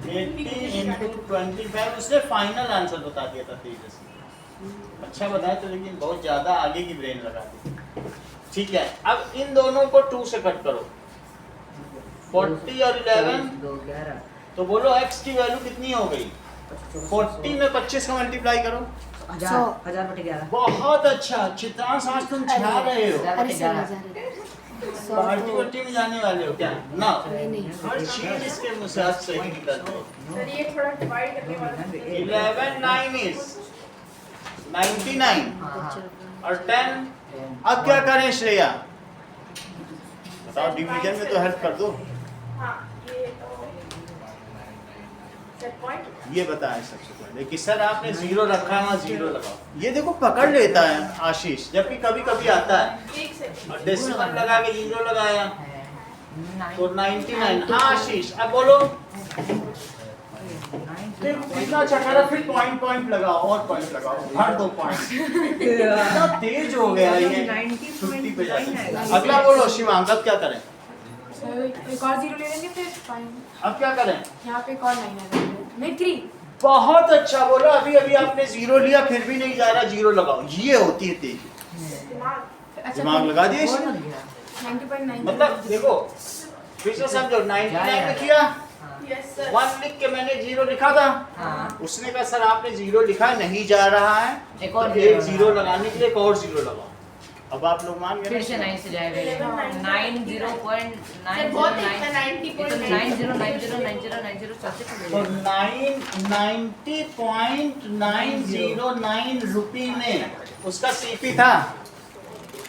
80 into 25 उसने फाइनल आंसर बता दिया था तेजस ने। अच्छा बताया तो, लेकिन बहुत ज्यादा आगे की ब्रेन लगा दी। ठीक है, अब इन दोनों को 2 से कट करो। 40 और 11 2 11 तो बोलो x की वैल्यू कितनी हो गई? 40 में 25 का मल्टीप्लाई करो। 1000/11। बहुत अच्छा चित्रांश, आज तुम छा रहे हो। अरे सर 1000/11। पार्टी वार्टी में जाने वाले हो क्या? ना, नहीं। हर चीज इसके मुंह से आज सही निकलती है। सर ये थोड़ा डिवाइड करने वाला है। 11 9 is 99 और 10। अब क्या करें श्रेया? बताओ, डिवीजन में तो हेल्प कर दो। हाँ ये तो सेट पॉइंट। ये बताएं सबसे पहले कि सर आपने 0 रखा है, वहाँ 0 लगाओ। ये देखो पकड़ लेता है आशीष, जबकि कभी कभी आता है एक सेकंड। और डेसिमल लगा के 0 लगाया तो 99। 9 हाँ आशीष अब बोलो। फिर कितना चक्कर, फिर पॉइंट लगाओ और पॉइंट लगाओ, हर 2 पॉइंट। इतना तेज हो गया ये 50 पे जाके। अगला बोलो शिवांग, अब क्या करें? सर एक और 0 ले लेंगे फिर फाइन। अब क्या करें? यहाँ पे एक और 9 आ जाएगा। नहीं 3। बहुत अच्छा बोलो। अभी अभी आपने 0 लिया फिर भी नहीं जा रहा, 0 लगाओ। ये होती है तेज। दिमाग। दिमाग लगा दिया इसने। 90.9। मतलब देखो फिर से समझो, 99 में किया, यस सर। 1 लिख के मैंने 0 लिखा था। हाँ। उसने कहा सर आपने 0 लिखा नहीं जा रहा है, एक और तो एक 0 लगाने के लिए एक और 0 लगाओ। अब आप लोग मान फिर से गए 9 से जाएगा ये। 90.909 सर बहुत ही 90.9। 90 सबसे तो 90.909 रुपी में उसका सीपी था,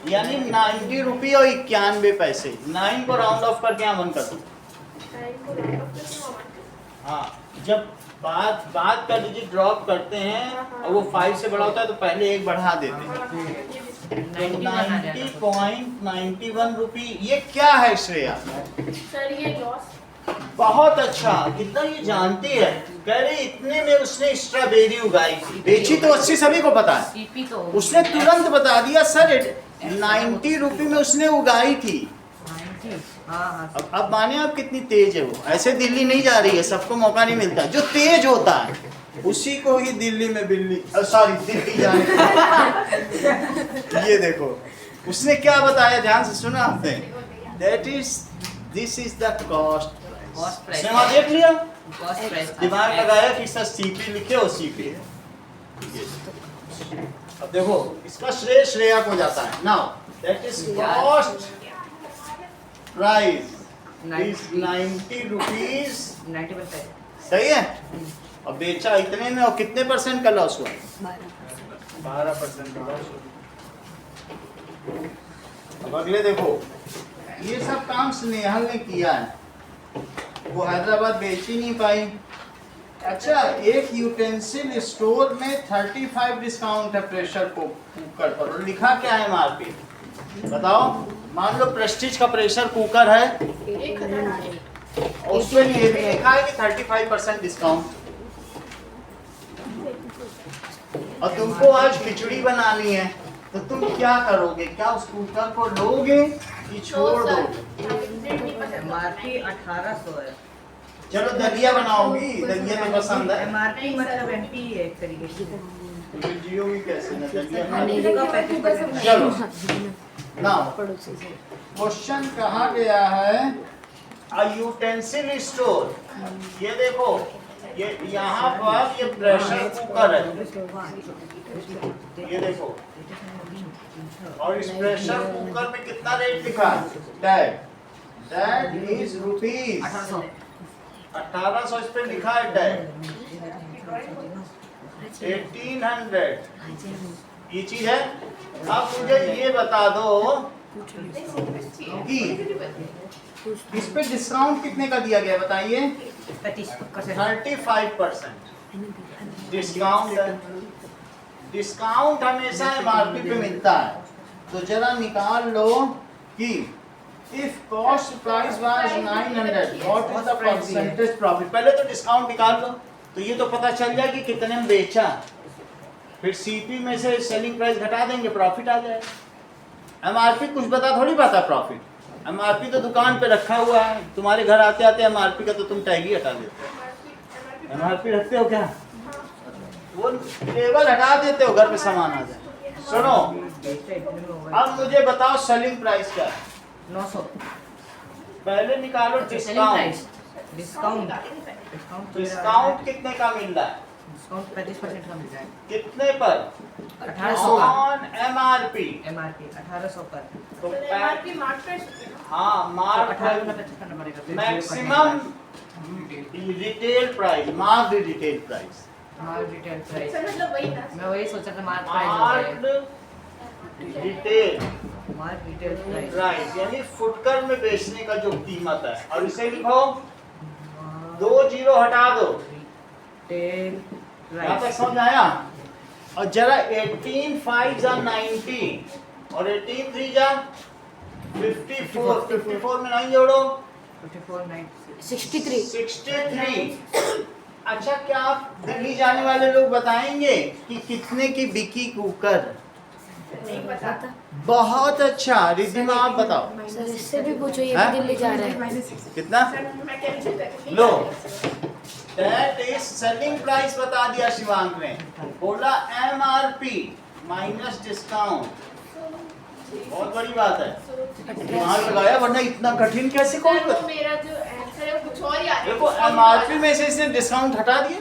यानी 90 रुपये और 91 पैसे। 9 को राउंड ऑफ करके यहाँ 1 कर दो। हाँ, जब बात का डिजिट ड्रॉप करते हैं और वो 5 से बड़ा होता है तो पहले 1 बढ़ा देते हैं। 90.91 रुपी। ये क्या है श्रेया? सर ये लॉस। बहुत अच्छा, कितना ये जानती है। कह रही इतने में उसने स्ट्रॉबेरी उगाई थी, बेची तो 80 सभी को पता है। सीपी तो उसने तुरंत बता दिया सर 90 रुपी में उसने उगाई थी। 90। हाँ अब माने आप कितनी तेज है वो। ऐसे दिल्ली नहीं जा रही है, सबको मौका नहीं मिलता। जो तेज होता है उसी को ही दिल्ली में दिल्ली जाने ये देखो उसने क्या बताया, ध्यान से सुना आपने? This is the cost Cost price. देख लिया। कॉस्ट प्राइस दिमाग लगाया कि सर सीपी लिखे हो सीपी है। अब देखो इसका श्रेय श्रेया को जाता है। Now that is cost price is 90 rupees. 90%। सही है। अब बेचा इतने में और कितने परसेंट का लॉस हुआ? 12% का लॉस हुआ। अब अगले देखो, ये सब काम स्नेहल ने किया है, वो हैदराबाद बेच ही नहीं पाई। अच्छा, एक यूटेंसिल स्टोर में 35 डिस्काउंट है प्रेशर कुकर पर, और लिखा क्या है एमआरपी बताओ। मान लो प्रेस्टीज का प्रेशर कुकर है और उसमें ये भी लिखा है कि 35% डिस्काउंट। और तुमको आज खिचड़ी बनानी है तो तुम क्या करोगे? क्या उस कुकर को लोगे कि छोड़ दोगे? एमआरपी 1800 है। चलो दलिया बनाओगी, दलिया तो पसंद है। एमआरपी मतलब एंटी है एक तरीके से। तो जियो भी कैसे ना दलिया खा नहीं, लो। का 35%। चलो ना, पड़ोसी से क्वेश्चन कहा गया है अ यूटेंसिल स्टोर। ये देखो, ये यहाँ पर ये प्रेशर कुकर है, ये देखो, और इस प्रेशर कुकर में कितना रेट लिखा है? That is rupees 1800। इस पे लिखा है डेट 1800। ये चीज है। अब मुझे ये बता दो कि इस पे डिस्काउंट कितने का दिया गया बताइए? 35% डिस्काउंट है। डिस्काउंट हमेशा एमआरपी पे मिलता है। तो जरा निकाल लो कि if cost price was 900 what is the percentage profit. पहले तो डिस्काउंट निकाल लो, तो ये तो पता चल जाए कि कितने में बेचा। फिर सीपी में से सेलिंग प्राइस घटा देंगे, प्रॉफिट आ जाएगा। एमआरपी कुछ बता थोड़ी पाता प्रॉफिट। एमआरपी तो दुकान पे रखा हुआ है, तुम्हारे घर आते आते एमआरपी का तो तुम टैग ही हटा देते हो। एमआरपी रखते हो क्या? वो लेबल हटा देते हो, घर पे सामान आ जाए। सुनो, अब मुझे बताओ सेलिंग प्राइस क्या है? 900। पहले निकालो डिस्काउंट। डिस्काउंट डिस्काउंट कितने का मिल रहा है? डिस्काउंट 35% का मिल जाएगा। कितने पर? 1800 का ऑन एमआरपी। एमआरपी 1800 पर। तो एमआरपी मार्क प्राइस। हाँ, मार्क 18 करना पड़ेगा फिर। Maximum retail price, mark retail price. Mark retail price sir मतलब वही था। मैं वही सोचा था मार्क प्राइस हो मार्क जाए। Retail mark retail price price यानी फुटकर में बेचने का जो कीमत है। और इसे लिखो, 2 जीरो हटा दो। रिटेल यहाँ तक प्राइस समझ आया? और जरा 18 5 जा 90 और 18 3 जा 54। 54 में 9 जोड़ो 54 63। अच्छा, क्या आप दिल्ली जाने वाले लोग बताएंगे कि कितने की बिकी कुकर? नहीं पता। बहुत अच्छा, रिद्धिमा आप बताओ सर इससे भी पूछो, ये हाँ? भी दिल्ली जा रहा है। कितना? सर मैं कैंसिल कर लो, दैट इज सेलिंग प्राइस बता दिया शिवांग ने। बोला एमआरपी माइनस डिस्काउंट। बहुत बड़ी बात है, दिमाग लगाया, वरना इतना कठिन कैसे कोई सर वो मेरा जो आंसर है वो कुछ और ही आ रहा है। देखो एमआरपी में से इसने डिस्काउंट हटा दिया।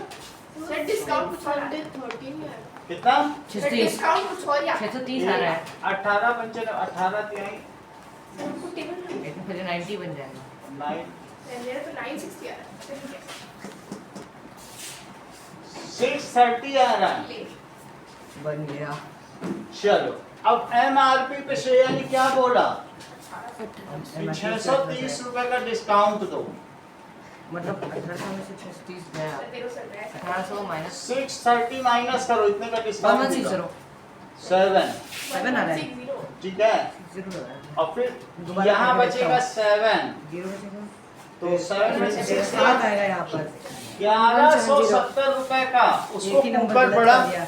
सर डिस्काउंट कुछ और आ रहा है। कितना? सर डिस्काउंट कुछ और ही आ रहा है। 630 आ रहा है। 18 95 18 तिहाई सर को टेबल में लेकिन फिर 90 बन जाएगा। 9 मेरा तो 960 आ रहा है। सर ठीक है। 630 आ रहा है। बन गया। चलो, अब एमआरपी पे श्रेया ने क्या बोला? 630 रुपए का डिस्काउंट दो। मतलब 1800 में से 630 गया। सर देखो सर मैं 1800 माइनस 630 माइनस करो, इतने का डिस्काउंट 1160 7। 7 आ रहा है। 160 ठीक है, 0 आ रहा है। और फिर दोबारा यहाँ करके बचेगा 7। 0 से तो 7 में से 6 7 आएगा यहाँ पर। 1170 रुपए का उसको एक ही नंबर कुकर गलत पड़ा, कर दिया।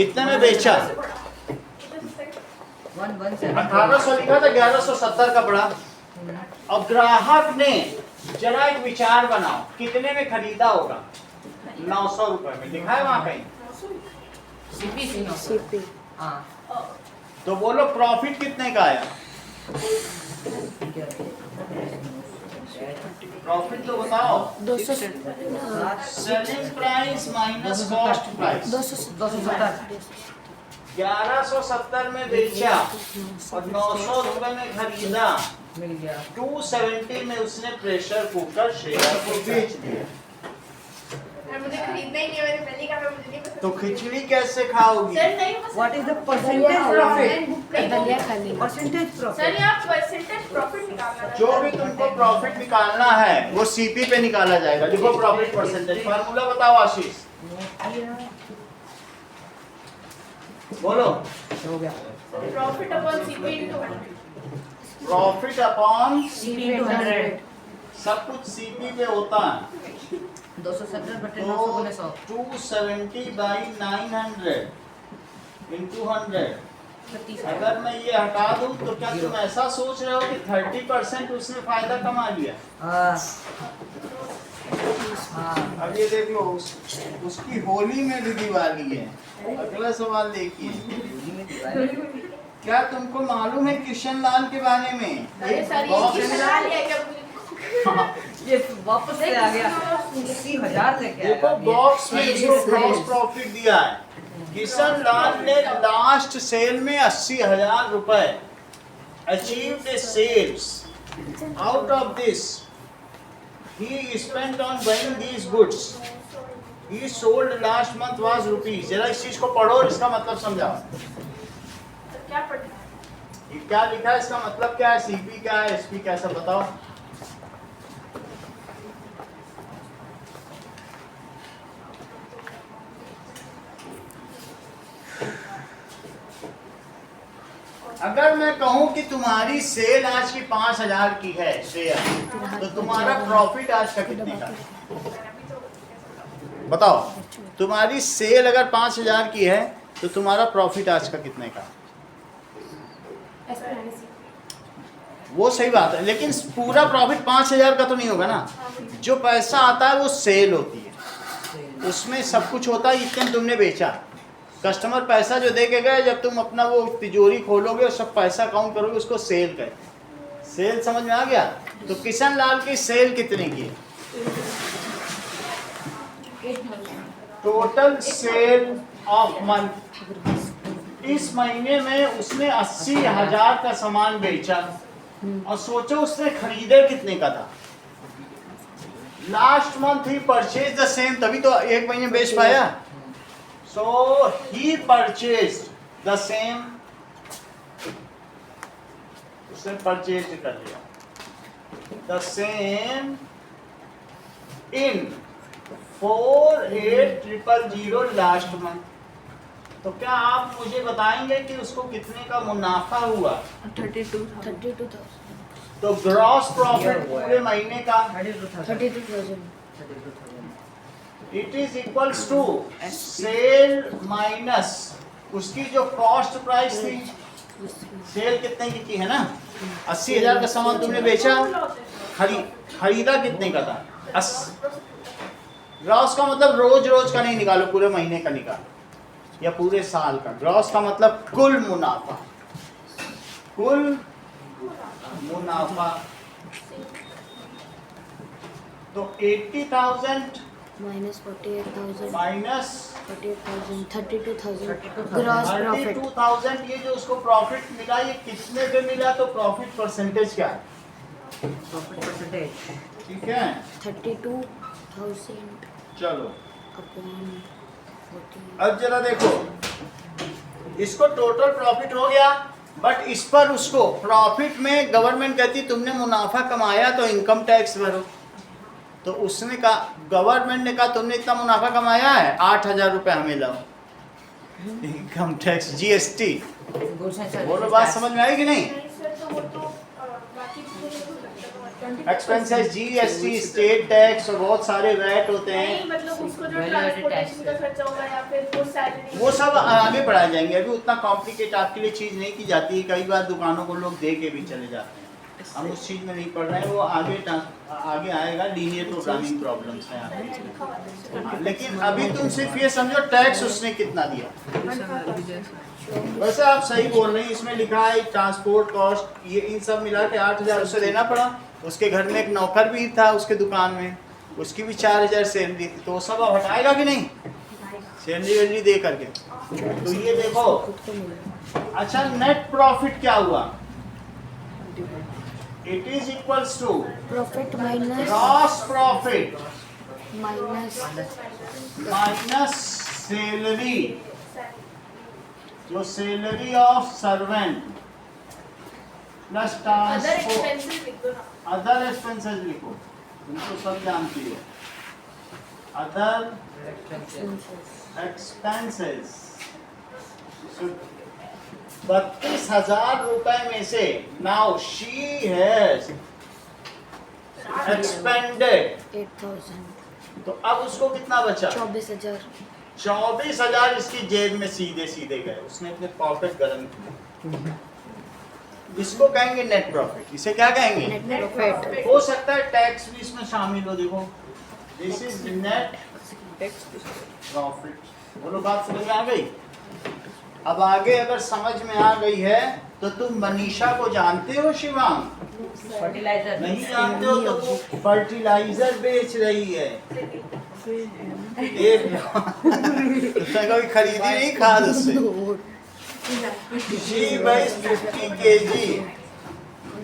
इतने में बेचा। 117 1800 लिखा था, 1170 का पड़ा। अब ग्राहक ने जरा एक विचार बनाओ, कितने में खरीदा होगा? 900 रुपए में लिखा है वहां कहीं। सीपी 900। सीपी हाँ तो बोलो प्रॉफिट कितने का आया? प्रॉफिट तो बताओ। 200 selling price minus cost price. 270 1170 में बेचा और 900 रुपए में खरीदा। मिल गया 270 में उसने प्रेशर कुकर शेयर को बेच दिया। मुझे खरीदना ही नहीं है, मैंने पहले कहा मुझे नहीं पसंद। तो खिचड़ी कैसे खाओगी? सर नहीं पसंद। What is the percentage profit दलिया खाने परसेंटेज सर प्रॉफिट यहाँ परसेंटेज प्रॉफिट निकालना है। जो भी तुमको प्रॉफिट निकालना है वो सीपी पे निकाला जाएगा। देखो प्रॉफिट परसेंटेज फार्मूला बताओ आशीष, बोलो। हो गया profit upon CP into 100। Profit upon CP 100 सब कुछ सीपी पे होता है। 270 बटे तो 900 गुने 100 270 बाई 900 इंटू 100। 36 अगर मैं ये हटा दूं तो क्या तुम ऐसा सोच रहे हो कि 30% उसने फायदा कमा लिया? हां हां अब ये देख लो उसकी होली में भी दिवाली है। अगला सवाल देखिए, क्या तुमको मालूम है किशन लाल के बारे में? अरे एक सर ये बॉक्स कितना लिया क्या मुझे? ये वापस से आ गया 80,000 लेके आया देखो बॉक्स में इसको ग्रॉस प्रॉफिट दिया है। किशन लाल ने लास्ट सेल में 80,000 रुपए achieve the sales. Out of this he spent on buying these goods. He sold last month was rupees. जरा इस चीज को पढ़ो और इसका मतलब समझाओ। क्या पढ़ना है? ये क्या लिखा है, इसका मतलब क्या है, सीपी क्या है, एसपी क्या है, सब बताओ। अगर मैं कहूं कि तुम्हारी सेल आज की 5,000 की है शेयर, तो तुम्हारा प्रॉफिट आज का कितने का बताओ। तुम्हारी सेल अगर 5,000 की है तो तुम्हारा प्रॉफिट आज का कितने का? वो सही बात है, लेकिन पूरा प्रॉफिट 5,000 का तो नहीं होगा ना। जो पैसा आता है वो सेल होती है, उसमें सब कुछ होता है। इतने तुमने बेचा, कस्टमर पैसा जो दे के गए, जब तुम अपना वो तिजोरी खोलोगे और सब पैसा काउंट करोगे उसको सेल कहते। सेल समझ में आ गया? तो किशन लाल की सेल कितने की? टोटल सेल ऑफ मंथ, इस महीने में उसने 80,000 का सामान बेचा और सोचो उसने खरीदे कितने का था। Last month he purchase the same, तभी तो एक महीने बेच पाया। So he purchased the same, उसने परचेज कर लिया the same in 48,000 last month. तो क्या आप मुझे बताएंगे कि उसको कितने का मुनाफा हुआ? 32,000 तो ग्रॉस प्रॉफिट पूरे महीने का 32,000 it is equals to sale minus उसकी जो कॉस्ट प्राइस थी। सेल कितने की है ना? 80,000 का सामान तुमने बेचा, खरीदा कितने का था? ग्रॉस का मतलब रोज रोज का नहीं निकालो, पूरे महीने का निकालो या पूरे साल का। ग्रॉस का मतलब कुल मुनाफा, कुल मुनाफा। तो 80,000 माइनस 48,000 माइनस 48,000 32,000 ग्रॉस प्रॉफिट। 32,000 ये जो उसको प्रॉफिट मिला, ये कितने पे मिला? तो प्रॉफिट परसेंटेज क्या है? प्रॉफिट परसेंटेज ठीक है, 32,000 चलो अपॉन 40। अब जरा देखो, इसको टोटल प्रॉफिट हो गया, बट इस पर उसको प्रॉफिट में गवर्नमेंट कहती तुमने मुनाफा कमाया तो इनकम टैक्स भरो। तो उसने कहा, गवर्नमेंट ने कहा तुमने इतना मुनाफा कमाया है, 8,000 रुपये हमें लाओ, इनकम टैक्स जीएसटी। बोलो बात समझ में आई कि नहीं? नहीं सर, तो वो तो बाकी चीजें तो एक्सपेंसेस, जीएसटी, स्टेट टैक्स और बहुत सारे वैट होते हैं, नहीं, मतलब उसको जो ट्रांसपोर्टेशन का खर्चा होगा या फिर वो सैलरी, वो सब आगे बढ़ाए जाएंगे। अभी उतना कॉम्प्लिकेट आपके लिए चीज़ नहीं की जाती है। कई बार दुकानों को लोग दे के भी चले जाते हैं, हम उस चीज़ में नहीं पढ़ रहे हैं, वो आगे आएगा। लीनियर प्रोग्रामिंग प्रॉब्लम्स हैं यहाँ। लेकिन अभी तुम सिर्फ ये समझो टैक्स उसने कितना दिया। वैसे आप सही बोल रहे हैं, इसमें लिखा है ट्रांसपोर्ट कॉस्ट, ये इन सब मिला के 8,000 उसे देना पड़ा। उसके घर में एक नौकर भी था उसके दुकान में, उसकी भी 4,000 सैलरी थी, तो वो सब अब हटाएगा कि नहीं सैलरी वैलरी दे करके। तो ये देखो, अच्छा नेट प्रॉफिट क्या हुआ, it is equals to profit minus gross profit minus salary, जो salary of servant plus other transport, expenses लिख दो ना। अदर एक्सपेंसेस लिखो, तुमको सब जानती हो। अदर एक्सपेंसेस 32,000 रुपए में से नाउ शी हैज एक्सपेंडेड, 8,000 तो अब उसको कितना बचा, 24,000 24,000 इसकी जेब में सीधे सीधे गए, उसने अपने पॉकेट गर्म किए। इसको कहेंगे नेट प्रॉफिट। इसे क्या कहेंगे, नेट प्रॉफिट। हो सकता है टैक्स भी इसमें शामिल हो। देखो दिस इज नेट प्रॉफिट। बोलो बात समझ में आ गई। अब आगे अगर समझ में आ गई है तो तुम मनीषा को जानते हो शिवांग, फर्टिलाइजर नहीं जानते हो तो वो फर्टिलाइजर बेच रही है। एक उसने कभी खरीदी नहीं खाद उससे। She buys 50 kg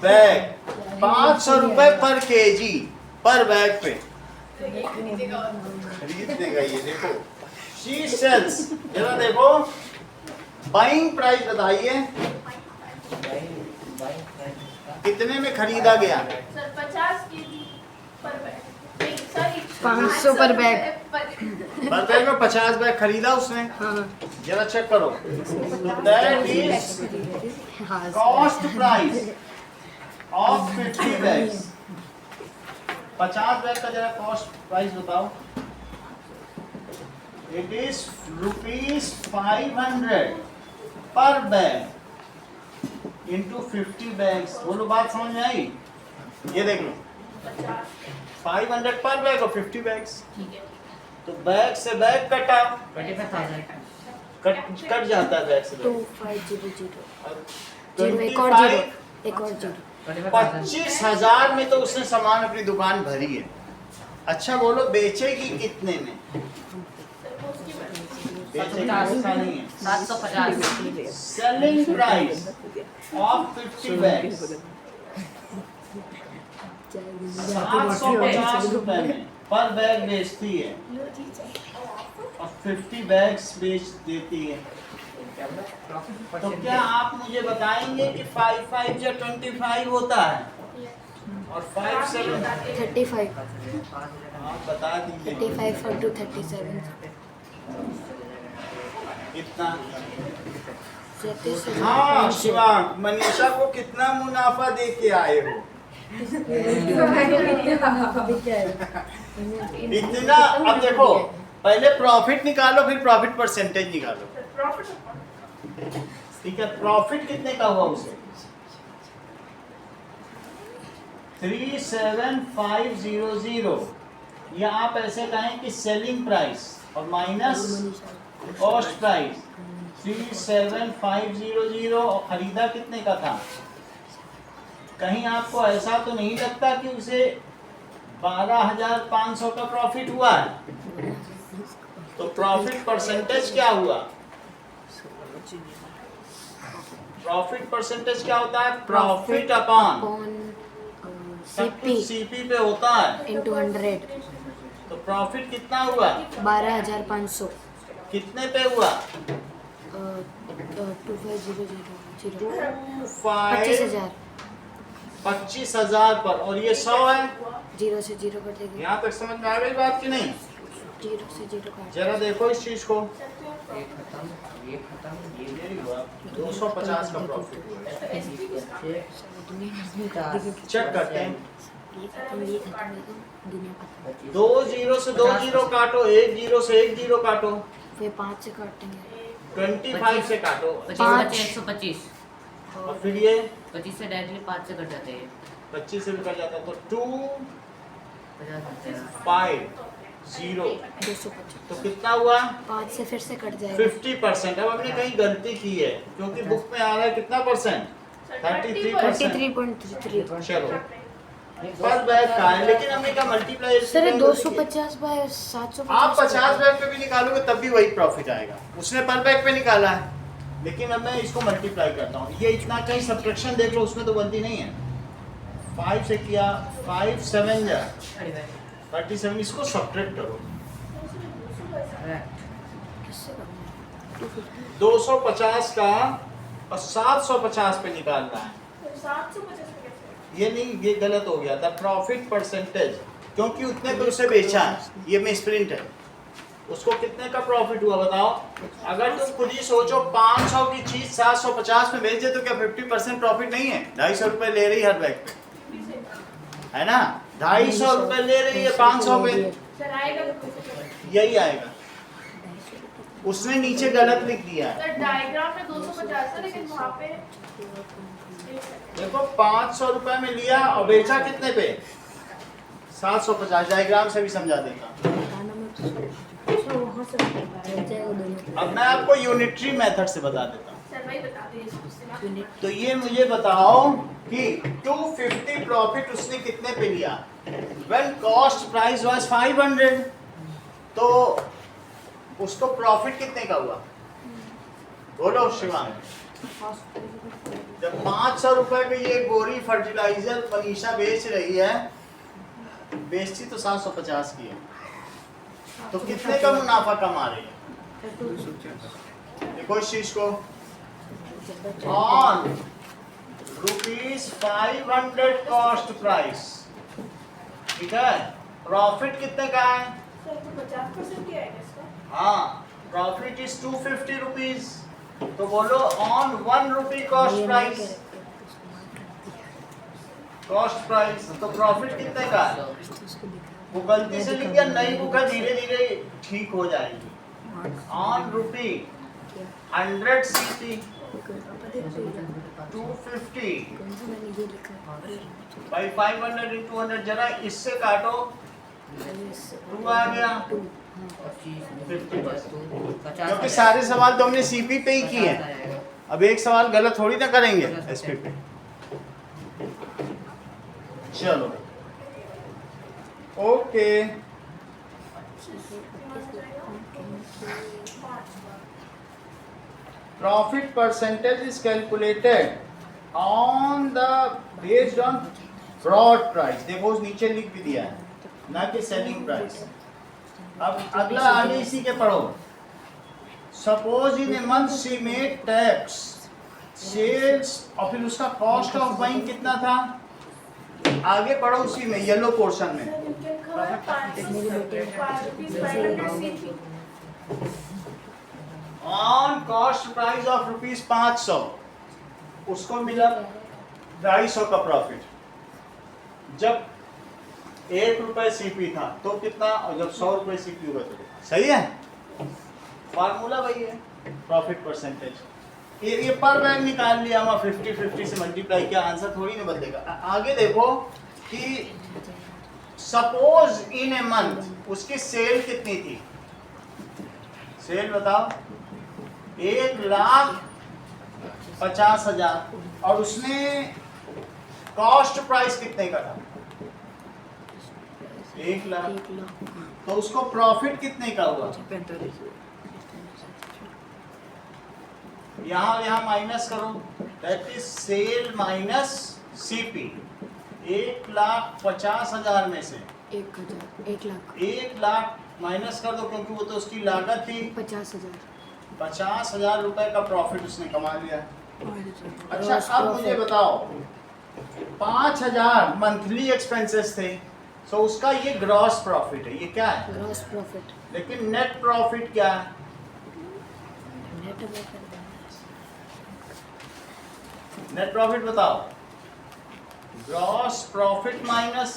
बैग, 500 रुपए पर केजी पर बैग पे खरीद देगा ये। देखो she sells, जरा देखो बाइंग प्राइस बताइए कितने में खरीदा गया। सर 50 केजी पर बैग, नहीं सॉरी 500 पर बैग। पर बैग में 50 बैग खरीदा उसने। जरा चेक करो, that is cost price of 50 bags. 50 bag का जरा कॉस्ट प्राइस बताओ। इट इज ₹500 पर बैग इंटू 50 बैग्स। बोलो बात समझ में आई। ये देख लो 500 पर बैग और 50 बैग्स, तो बैग से बैग कटा, 25,000 कट जाता है बैग से बैग। 2500 जीरो, एक और जीरो, एक और जीरो। 25,000 में तो उसने सामान अपनी दुकान भरी है। अच्छा बोलो बेचेगी कितने में, बेचेगी ऐसा नहीं है। 750 सेलिंग प्राइस ऑफ 50 बैग्स 750 रुपए में पर बैग बेचती है और 50 बैग्स बेच देती है। तो क्या आप मुझे बताएंगे कि 5 या 25 होता है और 5 7 35 आप बता दीजिए 35 और 237 कितना। 37,000। हाँ शिवांग, मनीषा को कितना मुनाफा दे के आए हो। इतना। अब देखो पहले प्रॉफिट निकालो फिर प्रॉफिट परसेंटेज निकालो। ठीक है, प्रॉफिट कितने का हुआ उसे 37500, या आप ऐसे कहें कि सेलिंग प्राइस और माइनस कॉस्ट प्राइस 37500 और खरीदा कितने का था। कहीं आपको ऐसा तो नहीं लगता कि उसे 12,500 का प्रॉफिट हुआ है। तो प्रॉफिट परसेंटेज क्या हुआ, प्रॉफिट परसेंटेज क्या होता है, प्रॉफिट अपॉन सब कुछ सीपी पे होता है into 100, तो प्रॉफिट कितना हुआ, 12,500। कितने पे हुआ, 2500 25,000 25,000 पर, और ये 100 है। जीरो से जीरो कटेगा, यहाँ तक समझ में आ गई बात की नहीं। जीरो से जीरो काट। जरा देखो इस चीज को, ये खत्म ये नहीं हुआ, 250 का प्रॉफिट हुआ। चेक करते हैं, ये खत्म दुनिया खत्म। 2 जीरो से 2 जीरो काटो, 1 जीरो से 1 जीरो काटो, फिर 5 से काटेंगे, 25 से काटो, 125 और फिर ये 25 से डायरेक्टली 5 से कट जाते हैं 25 से भी कट जाता है, तो 2 50 5 0। 250 तो कितना हुआ 5 से फिर से कट जाएगा 50%। अब हमने कहीं गलती की है क्योंकि बुक में आ रहा है कितना परसेंट 33%। 33.33। चलो पर बैग का है लेकिन हमने क्या मल्टीप्लाई सर 250 बाय 750 आप 50 बैग पे भी निकालोगे तब भी वही प्रॉफिट आएगा। उसने पर बैग पे निकाला है लेकिन अब मैं इसको मल्टीप्लाई करता हूँ। ये इतना कहीं सब्ट्रैक्शन देख लो उसमें तो गलती नहीं है। 5 से किया 5 7 जा 37 इसको सब्ट्रैक्ट करो। किससे करना है 250 का और 750 पे निकालना है। 750 ये नहीं ये गलत हो गया था प्रॉफिट परसेंटेज क्योंकि उतने पे उसे बेचा है। ये मिसप्रिंट है। उसको कितने का प्रॉफिट हुआ बताओ। अगर तुम खुद ही सोचो 500 की चीज 750 में बेच दे तो क्या 50% प्रॉफिट नहीं है। 250 रुपए ले रही हर बैग पे है ना। 250 रुपए ले रही है 500 पे सर आएगा तो कैसे यही आएगा। उसने नीचे गलत लिख दिया है। सर डायग्राम में 250 है लेकिन वहाँ पे देखो 500 रुपए में लिया और बेचा कितने पे 750। डायग्राम से भी समझा देता। अब मैं आपको यूनिटरी मेथड से बता देता हूँ। सर वही बता दीजिए। तो ये मुझे बताओ कि 250 प्रॉफिट उसने कितने पे लिया व्हेन कॉस्ट प्राइस वाज 500 तो उसको प्रॉफिट कितने का हुआ बोलो शिवांग। जब 500 रुपए पे ये गोरी फर्टिलाइजर मनीषा बेच रही है बेचती तो 750 की है तो कितने का मुनाफा कमा रही है। देखो इस चीज को ऑन ₹500 कॉस्ट प्राइस ठीक है। प्रॉफिट कितने का है सर तो 50% क्या आएगा इसका। हाँ प्रॉफिट इज 250 रुपीज। तो बोलो on 1 rupee cost price. Cost price तो प्रॉफिट कितने का है। वो गलती से लिख दिया नई बुक है धीरे धीरे ठीक हो जाएगी। On rupee 100 CC 250 by 500 into 100 जरा इससे काटो 2 आ गया 50%। क्योंकि सारे सवाल तो हमने सीपी पे ही किए हैं। अब एक सवाल गलत थोड़ी ना करेंगे एसपी पे। चलो okay profit percentage is calculated on the based on broad price. देखो उस नीचे लिख भी दिया है ना कि सेलिंग प्राइस। अब अगला आगे इसी के पढ़ो। Suppose in a month she made tax sales और फिर उसका कॉस्ट ऑफ बाइंग कितना था। आगे पढ़ो उसी में येलो पोर्शन में। सर इनके खबर 5 rupees 500 CC. On cost price of ₹500 उसको मिला 250 का प्रॉफिट। जब 1 रुपए सीपी था तो कितना और जब 100 रुपए सीपी हुआ तो कितना। सही है फार्मूला वही है प्रॉफिट परसेंटेज। ये पर बैग निकाल लिया हम 50-50 से मल्टीप्लाई किया आंसर थोड़ी ना बदलेगा। आगे देखो कि सपोज इन ए मंथ उसकी सेल कितनी थी। सेल बताओ 1,50,000 और उसने कॉस्ट प्राइस कितने का था 1 लाख। तो उसको प्रॉफिट कितने का हुआ। यहाँ माइनस करो that is sale minus CP. 1,50,000 में से 1 लाख माइनस कर दो क्योंकि वो तो उसकी लागत थी 50,000 रुपए का प्रॉफिट उसने कमा लिया। अच्छा अब मुझे बताओ 5,000 मंथली एक्सपेंसेस थे सो उसका ये ग्रॉस प्रॉफिट है। ये क्या है ग्रॉस प्रॉफिट। लेकिन नेट प्रॉफिट क्या है। नेट प्रॉफिट बताओ। ग्रॉस प्रॉफिट माइनस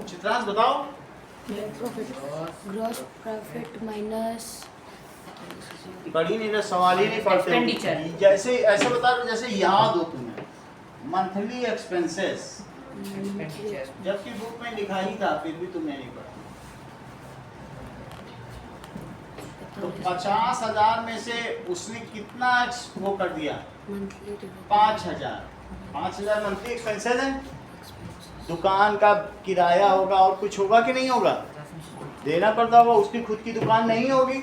चित्रांश बताओ। ग्रॉस प्रॉफिट माइनस पढ़ी नहीं रहे सवाल ही नहीं पढ़ते Expenditure। जैसे ऐसे बता रहे जैसे याद हो तुम्हें मंथली एक्सपेंसेस जबकि बुक में लिखा ही था फिर भी तुमने नहीं पढ़ा। तो 50,000 में से उसने कितना वो कर दिया? मंथली 5,000। 5,000 मंथली एक्सपेंसेस है। दुकान का किराया होगा और कुछ होगा कि नहीं होगा? देना पड़ता होगा, उसकी खुद की दुकान नहीं होगी।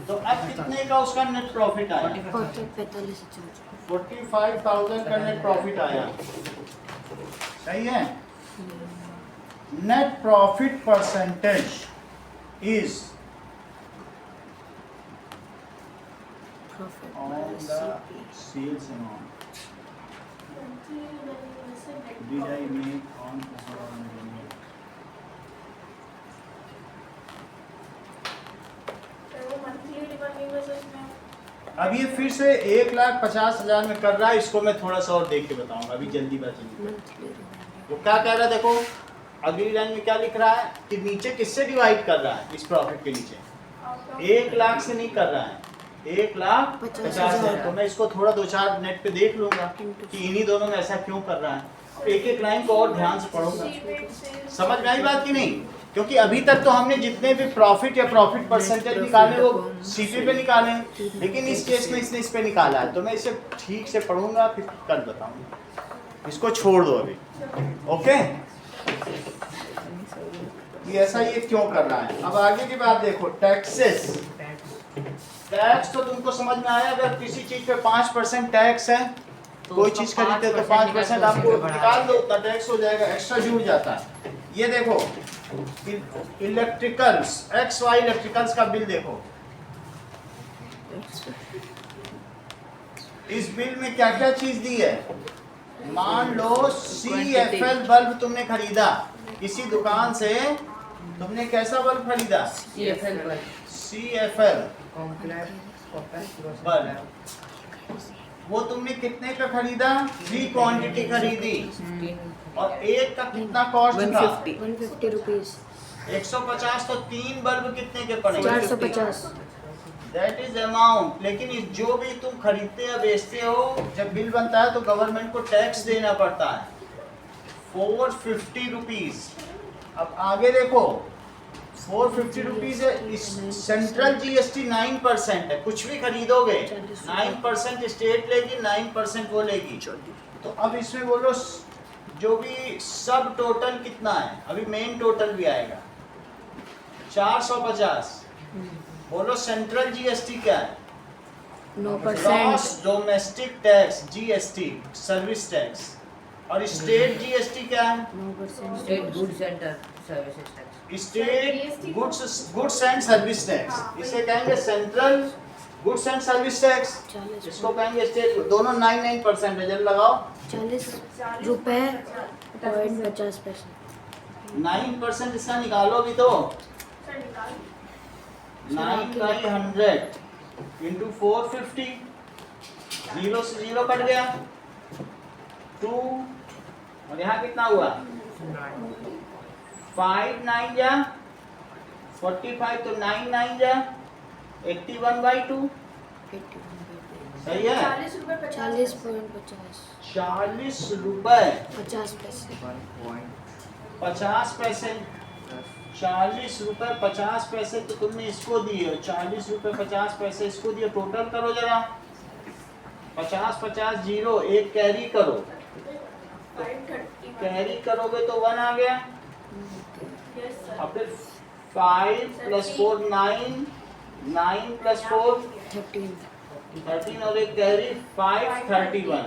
तो अब कितने का उसका नेट प्रॉफिट आया? 45,000 का नेट प्रॉफिट आया। सही है। Net profit percentage is on the sales amount. Did I make on revenue? अब ये फिर से 1,50,000 में कर रहा है। इसको मैं थोड़ा सा और देख के बताऊंगा, अभी जल्दीबाजी में। तो क्या कह रहा है देखो, अगली लाइन में क्या लिख रहा है कि नीचे किससे डिवाइड कर रहा है? इस प्रॉफिट के नीचे 1 लाख से नहीं कर रहा है, 1,50,000। तो मैं इसको थोड़ा 2-4 नेट पे देख लूंगा कि इन्हीं दोनों में ऐसा क्यों कर रहा है। एक एक लाइन को और ध्यान से पढ़ूंगा। समझ में आई बात की नहीं? क्योंकि अभी तक तो हमने जितने भी प्रॉफिट या प्रॉफिट परसेंटेज निकाले वो सीपी पे निकाले, लेकिन इस केस में इसने इस पे निकाला है। तो मैं इसे ठीक से पढ़ूंगा, फिर कल बताऊंगा। इसको छोड़ दो अभी, ओके? ये ऐसा ये क्यों कर रहा है? अब आगे की बात देखो, टैक्सेस। टैक्स तो तुमको समझ में आया। अगर किसी चीज पे 5% टैक्स है, कोई चीज खरीदते तो 5% आपको निकाल दो, उतना टैक्स हो जाएगा, एक्स्ट्रा जुड़ जाता है। ये देखो इलेक्ट्रिकल्स, XY इलेक्ट्रिकल्स का बिल देखो। इस बिल में क्या क्या चीज दी है? मान लो CFL बल्ब तुमने खरीदा किसी दुकान से। तुमने कैसा बल्ब खरीदा? CFL bulb. वो तुमने कितने का खरीदा? 3 क्वांटिटी खरीदी। और एक का कितना कॉस्ट था? 150 रुपीज। 150। तो 3 बल्ब कितने के पड़ेंगे? 450। That is amount. लेकिन जो भी तुम खरीदते या बेचते हो, जब बिल बनता है तो गवर्नमेंट को टैक्स देना पड़ता है, 450 रुपीज। अब आगे देखो, 450 रुपीज है। सेंट्रल GST 9% है। कुछ भी खरीदोगे 9% स्टेट लेगी, 9% वो लेगी। तो अब इसमें बोलो जो भी सब टोटल कितना है? अभी मेन टोटल भी आएगा 450। बोलो सेंट्रल GST क्या है? 9%। Domestic tax GST, service tax. और स्टेट GST क्या है? 9%। State goods and services tax. State goods and service tax. इसे कहेंगे central goods and service tax, इसको कहेंगे स्टेट। दोनों 9% है। जल्द लगाओ। 40 रुपए और 50 पैसे। 9% इसका निकालो भी तो। 9/100 इंटू 450। 0 से 0 कट गया, 2। और यहाँ कितना हुआ? 5 9 जा 45। तो 9 9 जा 81/2। सही है। 40.50। 40 रुपए 50 पैसे। 50 पैसे। 40 रुपए 50 पैसे तो तुमने इसको दिए, 40 रुपए 50 पैसे इसको दिए। टोटल करो जरा। 50 50 0, एक कैरी करो। कैरी करोगे तो 1 आ गया। अब फिर 5 + 4 9, 9 + 4 13 और एक कैरी 5 31।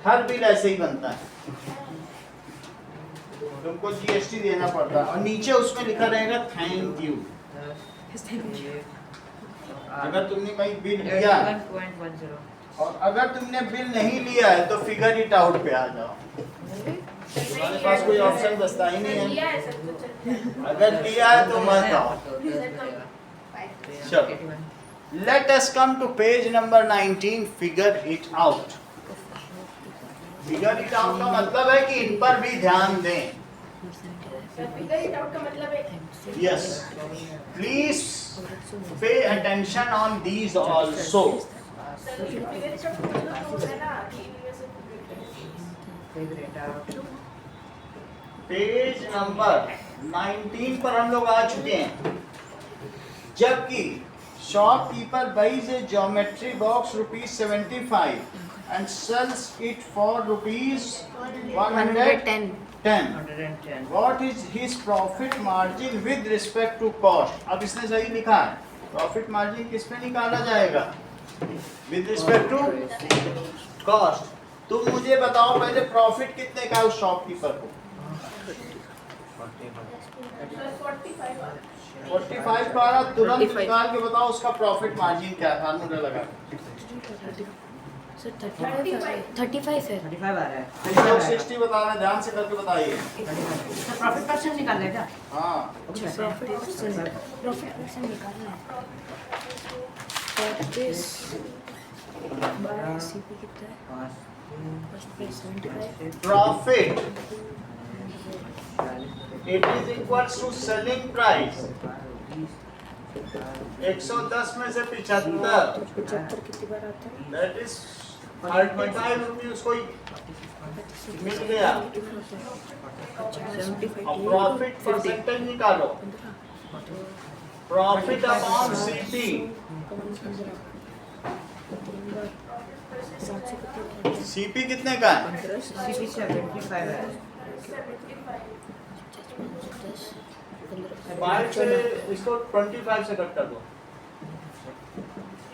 हर बिल ऐसे ही बनता है, तुमको GST देना पड़ता है। और नीचे उसमें लिखा रहेगा थैंक यू। अगर तुमने कहीं बिल लिया और अगर तुमने बिल नहीं लिया है तो फिगर इट आउट पे आ जाओ। तुम्हारे पास कोई ऑप्शन बचता ही नहीं है। अगर लिया है तो मत आओ। चलो, let us come to page number 19, figure it out. Figure it out का मतलब है कि इन पर भी ध्यान दें। Yes, please pay attention on these also. Page number 19 पर हम लोग आ चुके हैं। जबकि Shopkeeper buys a geometry box ₹75 and sells it for ₹110. 110. What is his profit margin with respect to cost? अब इसने सही लिखा है, प्रॉफिट मार्जिन किस पे निकाला जाएगा? With respect to cost. तुम मुझे बताओ पहले प्रॉफिट कितने का है उस शॉपकीपर को? 45 का आ रहा, तुरंत 45 निकाल के बताओ उसका प्रॉफिट मार्जिन क्या है, फार्मूला लगा। सर 35 है। 35 है। 35 आ रहा है। 60 बता रहे हैं, ध्यान से करके बताइए। तो प्रॉफिट परसेंट निकालना है क्या? हाँ, प्रॉफिट परसेंट निकालना है। 35 बाय सीपी कितना है? 75। Profit it is equals to selling price 110 में से 75 कितनी बार आता है? दैट इज 35 रुपीज उसको मिल गया। अब प्रॉफिट परसेंटेज निकालो, प्रॉफिट अपॉन सीपी। सीपी कितने का है? सीपी 75 है। 5 से इसको 25 से कट कर दो,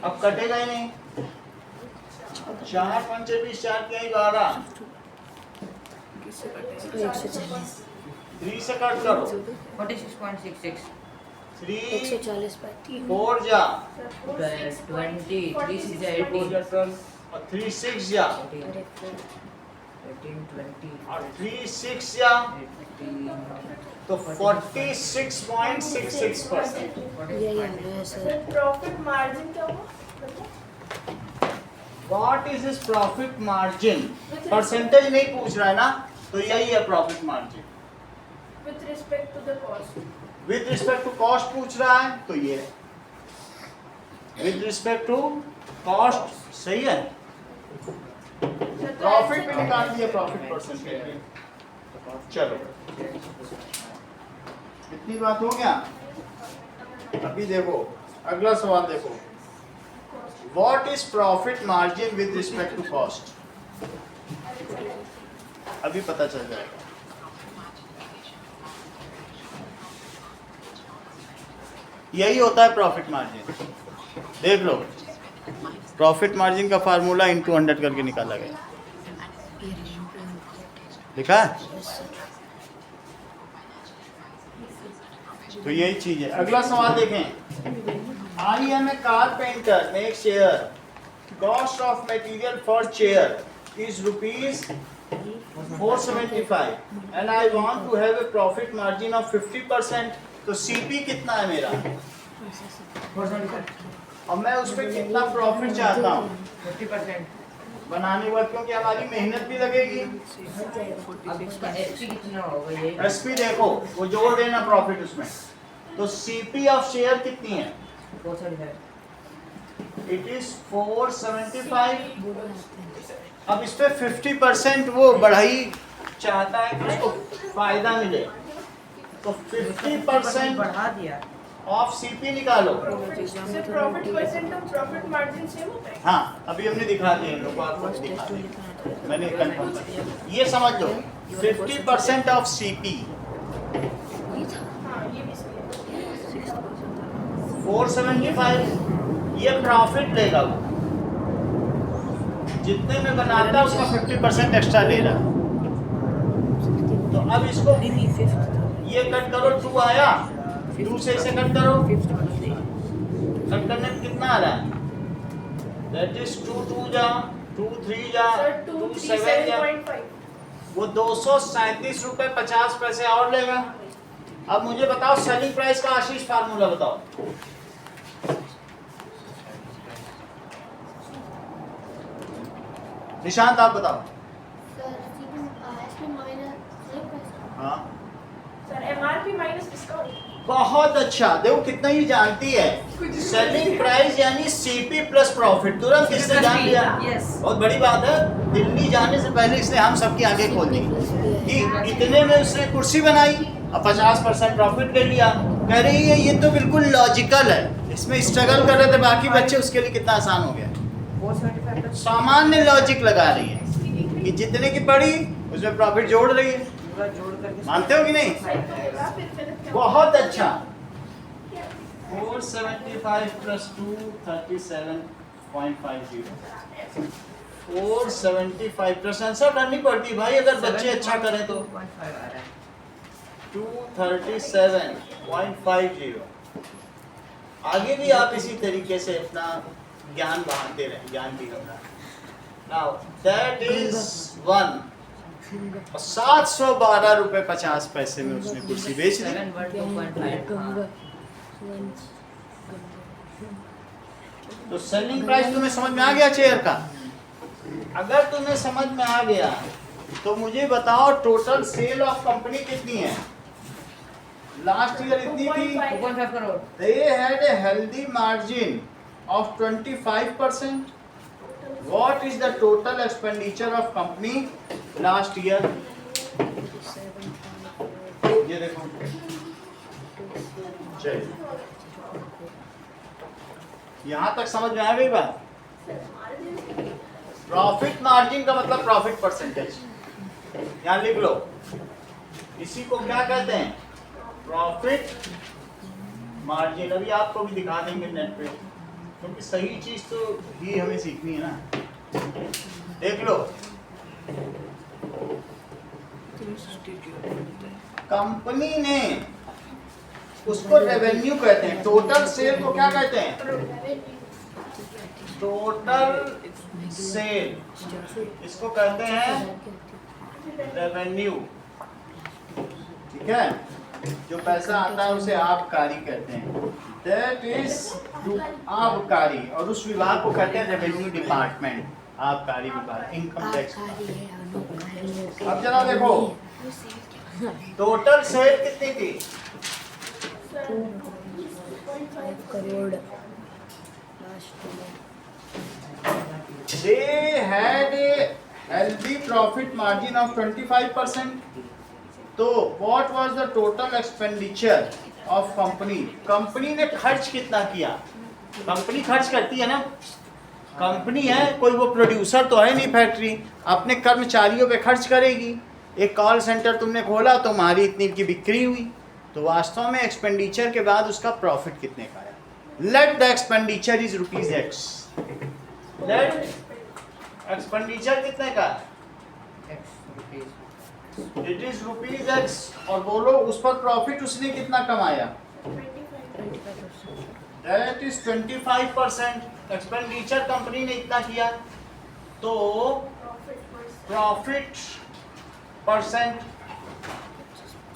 अब कटेगा ही नहीं। 4 पंचे 20, 4 के 12, 3 से कट करो, 46.66 3 140 बाय 3। 4 जा 20 3 6 18 और 3 6 जा 18 20 और 3 6 जा, तो 46.66%। यही आ रहा है सर। प्रॉफिट मार्जिन क्या हुआ? What is his profit margin? Percentage नहीं पूछ रहा है ना, तो यही है profit margin. With respect to the cost. With respect to cost पूछ रहा है, तो ये है विद रिस्पेक्ट टू कॉस्ट। सही है, प्रॉफिट भी निकाल दिया, प्रॉफिट परसेंटेज। चलो इतनी बात हो गया। अभी देखो अगला सवाल देखो, what is profit margin with respect to cost? अभी पता चल जाएगा। यही होता है प्रॉफिट मार्जिन। देख लो, प्रॉफिट मार्जिन का फार्मूला इन 200 करके निकाला गया, लिखा है, तो यही चीज है। अगला सवाल देखें, I am a carpenter make chair, cost of material for chair is ₹475 and I want to have a profit margin of 50%। तो सीपी कितना है मेरा, और मैं उस पर कितना प्रॉफिट चाहता हूँ 50% बनाने के बाद, क्योंकि हमारी मेहनत भी लगेगी। अब इसका एचपी कितना होगा ये? एसपी देखो, वो जोड़ देना प्रॉफिट उसमें। तो सीपी ऑफ शेयर कितनी है? 475 इट इज 475। अब इस पे 50% वो बढ़ाई चाहता है कि उसको फायदा मिले, तो 50% बढ़ा दिया। ऑफ सीपी निकालो। से प्रॉफिट परसेंट और प्रॉफिट मार्जिन सेम होता है? हाँ, अभी हमने दिखा दिया, इन लोगों को आपको दिखा दिया, मैंने कंफर्म कर दिया। ये समझ लो, 50% ऑफ सीपी हाँ, ये भी सही है। 475, ये प्रॉफिट लेगा वो, जितने में बनाता है उसका 50% एक्स्ट्रा ले रहा। तो अब इसको ये कट करो, 2 आया, 2 से इसे कट करो, कट करने में कितना आ रहा है? दैट इज 2 2 जा, 2 3 जा, सर 2 7 जा, 237.5 वो 237 रुपए 50 पैसे और लेगा। अब मुझे बताओ सेलिंग प्राइस का आशीष फार्मूला बताओ। निशांत आप बताओ। हाँ, सर एमआरपी माइनस डिस्काउंट। बहुत अच्छा, देखो कितना ही जानती है। सेलिंग प्राइस यानी सीपी प्लस प्रॉफिट, तुरंत इसने जान लिया। Yes. बहुत बड़ी बात है, दिल्ली जाने से पहले इसने हम सबकी आंखें खोल दी कि इतने में उसने कुर्सी बनाई और 50% प्रॉफिट ले लिया। कह रही है ये तो बिल्कुल लॉजिकल है, इसमें स्ट्रगल कर रहे थे बाकी बच्चे, उसके लिए कितना आसान हो गया। 475 प्लस सामान्य लॉजिक लगा रही है कि जितने की पड़ी उसमें प्रॉफिट जोड़ रही है। पूरा जोड़ करके मानते हो कि नहीं? बहुत अच्छा। 475 प्लस 2 37.50। 475 प्रशंसा करनी पड़ती है भाई अगर बच्चे अच्छा करें तो। 2.5 आ रहा है। 237.50। आगे भी आप इसी तरीके से अपना ज्ञान बढ़ाते रहें, ज्ञान की गंगा। Now that is 1। 712 रुपए 50 पैसे में उसने कुर्सी बेच दी। 712.5 तो सेलिंग प्राइस तुम्हें समझ में आ गया चेयर का? अगर तुम्हें समझ में आ गया तो मुझे बताओ टोटल सेल ऑफ कंपनी कितनी है? लास्ट ईयर इतनी थी। 2.5 crore. They had a healthy margin of 25%. What is the total expenditure of company last year? ये देखो। चलिए। यहाँ तक समझ में आ गई बात? प्रॉफिट मार्जिन का मतलब प्रॉफिट परसेंटेज। यहाँ लिख लो। इसी को क्या कहते हैं? Profit margin. अभी आपको भी दिखा देंगे नेट पे, क्योंकि सही चीज तो ही हमें सीखनी है ना। देख लो, कंपनी ने उसको रेवेन्यू कहते हैं। टोटल सेल को क्या कहते हैं? टोटल सेल, इसको कहते हैं रेवेन्यू। ठीक है, जो पैसा आता है उसे आबकारी कहते हैं। दैट इज आबकारी, और उस विभाग को कहते हैं रेवेन्यू डिपार्टमेंट, आबकारी विभाग, इनकम टैक्स। अब जरा देखो टोटल सेल कितनी थी? 2.5 crore They had a healthy profit margin of 25%. तो what was the total expenditure of company? Company ने खर्च कितना किया? कंपनी खर्च करती है ना, कंपनी है, कोई वो प्रोड्यूसर तो है नहीं फैक्ट्री, अपने कर्मचारियों पे खर्च करेगी। एक कॉल सेंटर तुमने खोला, तुम्हारी इतनी की बिक्री हुई, तो वास्तव में एक्सपेंडिचर के बाद उसका प्रॉफिट कितने का आया? Let the expenditure is ₹X। Let expenditure कितने का? It is ₹X। और बोलो उस पर प्रॉफिट उसने कितना कमाया? That is 25%। एक्सपेंडिचर कंपनी ने इतना किया, तो प्रॉफिट परसेंट।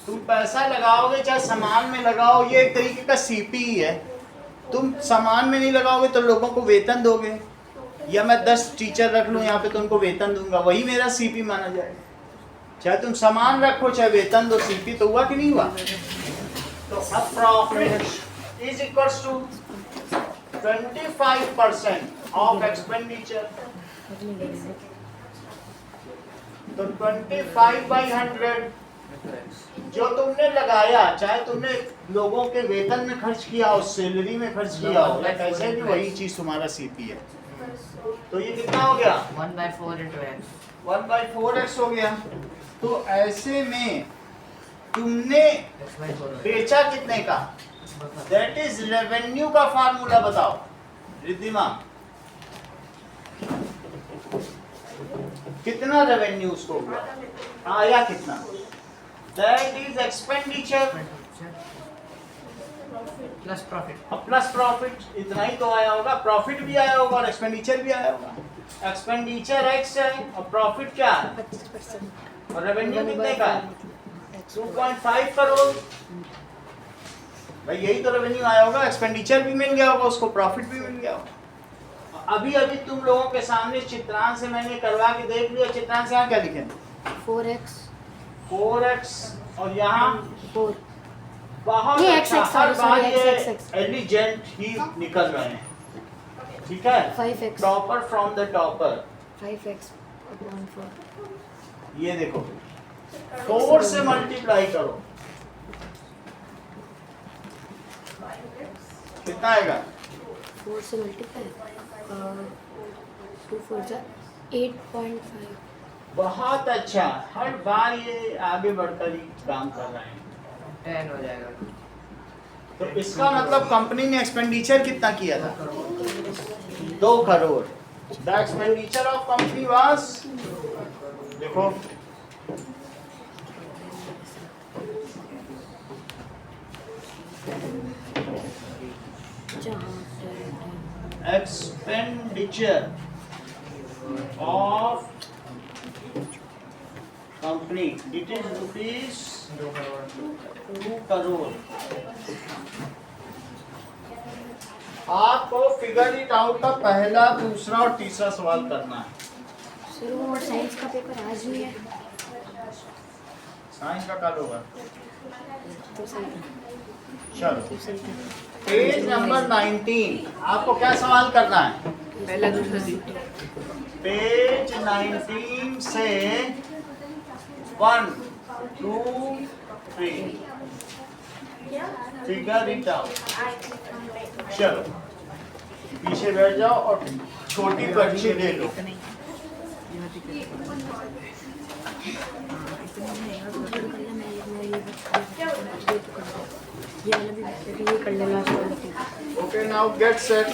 तुम पैसा लगाओगे चाहे सामान में लगाओ, ये एक तरीके का सीपी है। तुम सामान में नहीं लगाओगे तो लोगों को वेतन दोगे, या मैं 10 टीचर रख लूँ यहाँ पे तो उनको वेतन दूंगा, वही मेरा सीपी माना जाएगा। चाहे तुम सामान रखो चाहे वेतन दो, सीपी तो हुआ कि नहीं हुआ? तो अब profit is equals to 25% of expenditure. तो 25/100 जो तुमने लगाया, चाहे तुमने लोगों के वेतन में खर्च किया हो, सैलरी में खर्च किया हो, या कैसे भी, वही चीज तुम्हारा सीपी है। तो ये कितना हो गया? 1/4x हो गया। तो ऐसे में तुमने बेचा कितने का? दैट इज रेवेन्यू का फार्मूला बताओ रिद्धिमा, कितना रेवेन्यू उसको हुआ, आया कितना? That is expenditure plus profit. अब प्लस प्रॉफिट इतना ही तो आया होगा, प्रॉफिट भी आया होगा और एक्सपेंडिचर भी आया होगा। एक्सपेंडिचर x है और प्रॉफिट क्या है? 25%। और रेवेन्यू कितने का है? 2.5 करोड़। भाई यही तो रेवेन्यू आया होगा, एक्सपेंडिचर भी मिल गया होगा उसको, प्रॉफिट भी मिल गया होगा। अभी अभी तुम लोगों के सामने चित्रांश से मैंने करवा के देख लिया। चित्रांश यहाँ क्या लिखे? 4x 4x और यहाँ 4। बहुत नहीं, अच्छा, XX, हर बार sorry, ये XX। एलिजेंट ही निकल रहे हैं। ठीक है, 5x topper from the topper. 5x upon 4। ये देखो 4 से मल्टीप्लाई करो, कितना आएगा? 4 से मल्टीप्लाई 2 4 जा 8.5। बहुत अच्छा, हर बार ये आगे बढ़कर ही काम कर रहे हैं। 10 हो जाएगा। तो इसका मतलब कंपनी ने एक्सपेंडिचर कितना किया था? 2 crore. The expenditure of company was, देखो expenditure of company it is rupees 2 crore. आपको फिगर इट आउट का पहला, दूसरा और तीसरा सवाल करना है। सर वो साइंस का पेपर आज नहीं है साइंस का कल होगा। तो सही था। चलो तो सही था। पेज नंबर 19, आपको क्या सवाल करना है? पहला दूसरा तीसरा। पेज 19 से 1 2 3 फिगर इट आउट। चलो पीछे बैठ जाओ और छोटी पर्ची ले लो। ये वाला भी ये कर लेना चाहिए। Okay now get set.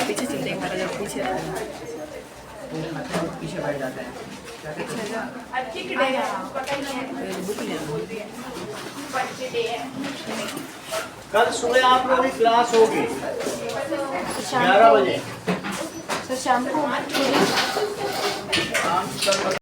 पीछे चलते हैं, पहले जब पीछे पीछे बैठ जाते हैं। अच्छी की डे है, पता ही नहीं है। बुक ले लो। बर्थडे डे है। कल सुबह आप लोगों की क्लास होगी 11 बजे। सर शाम को शाम को कल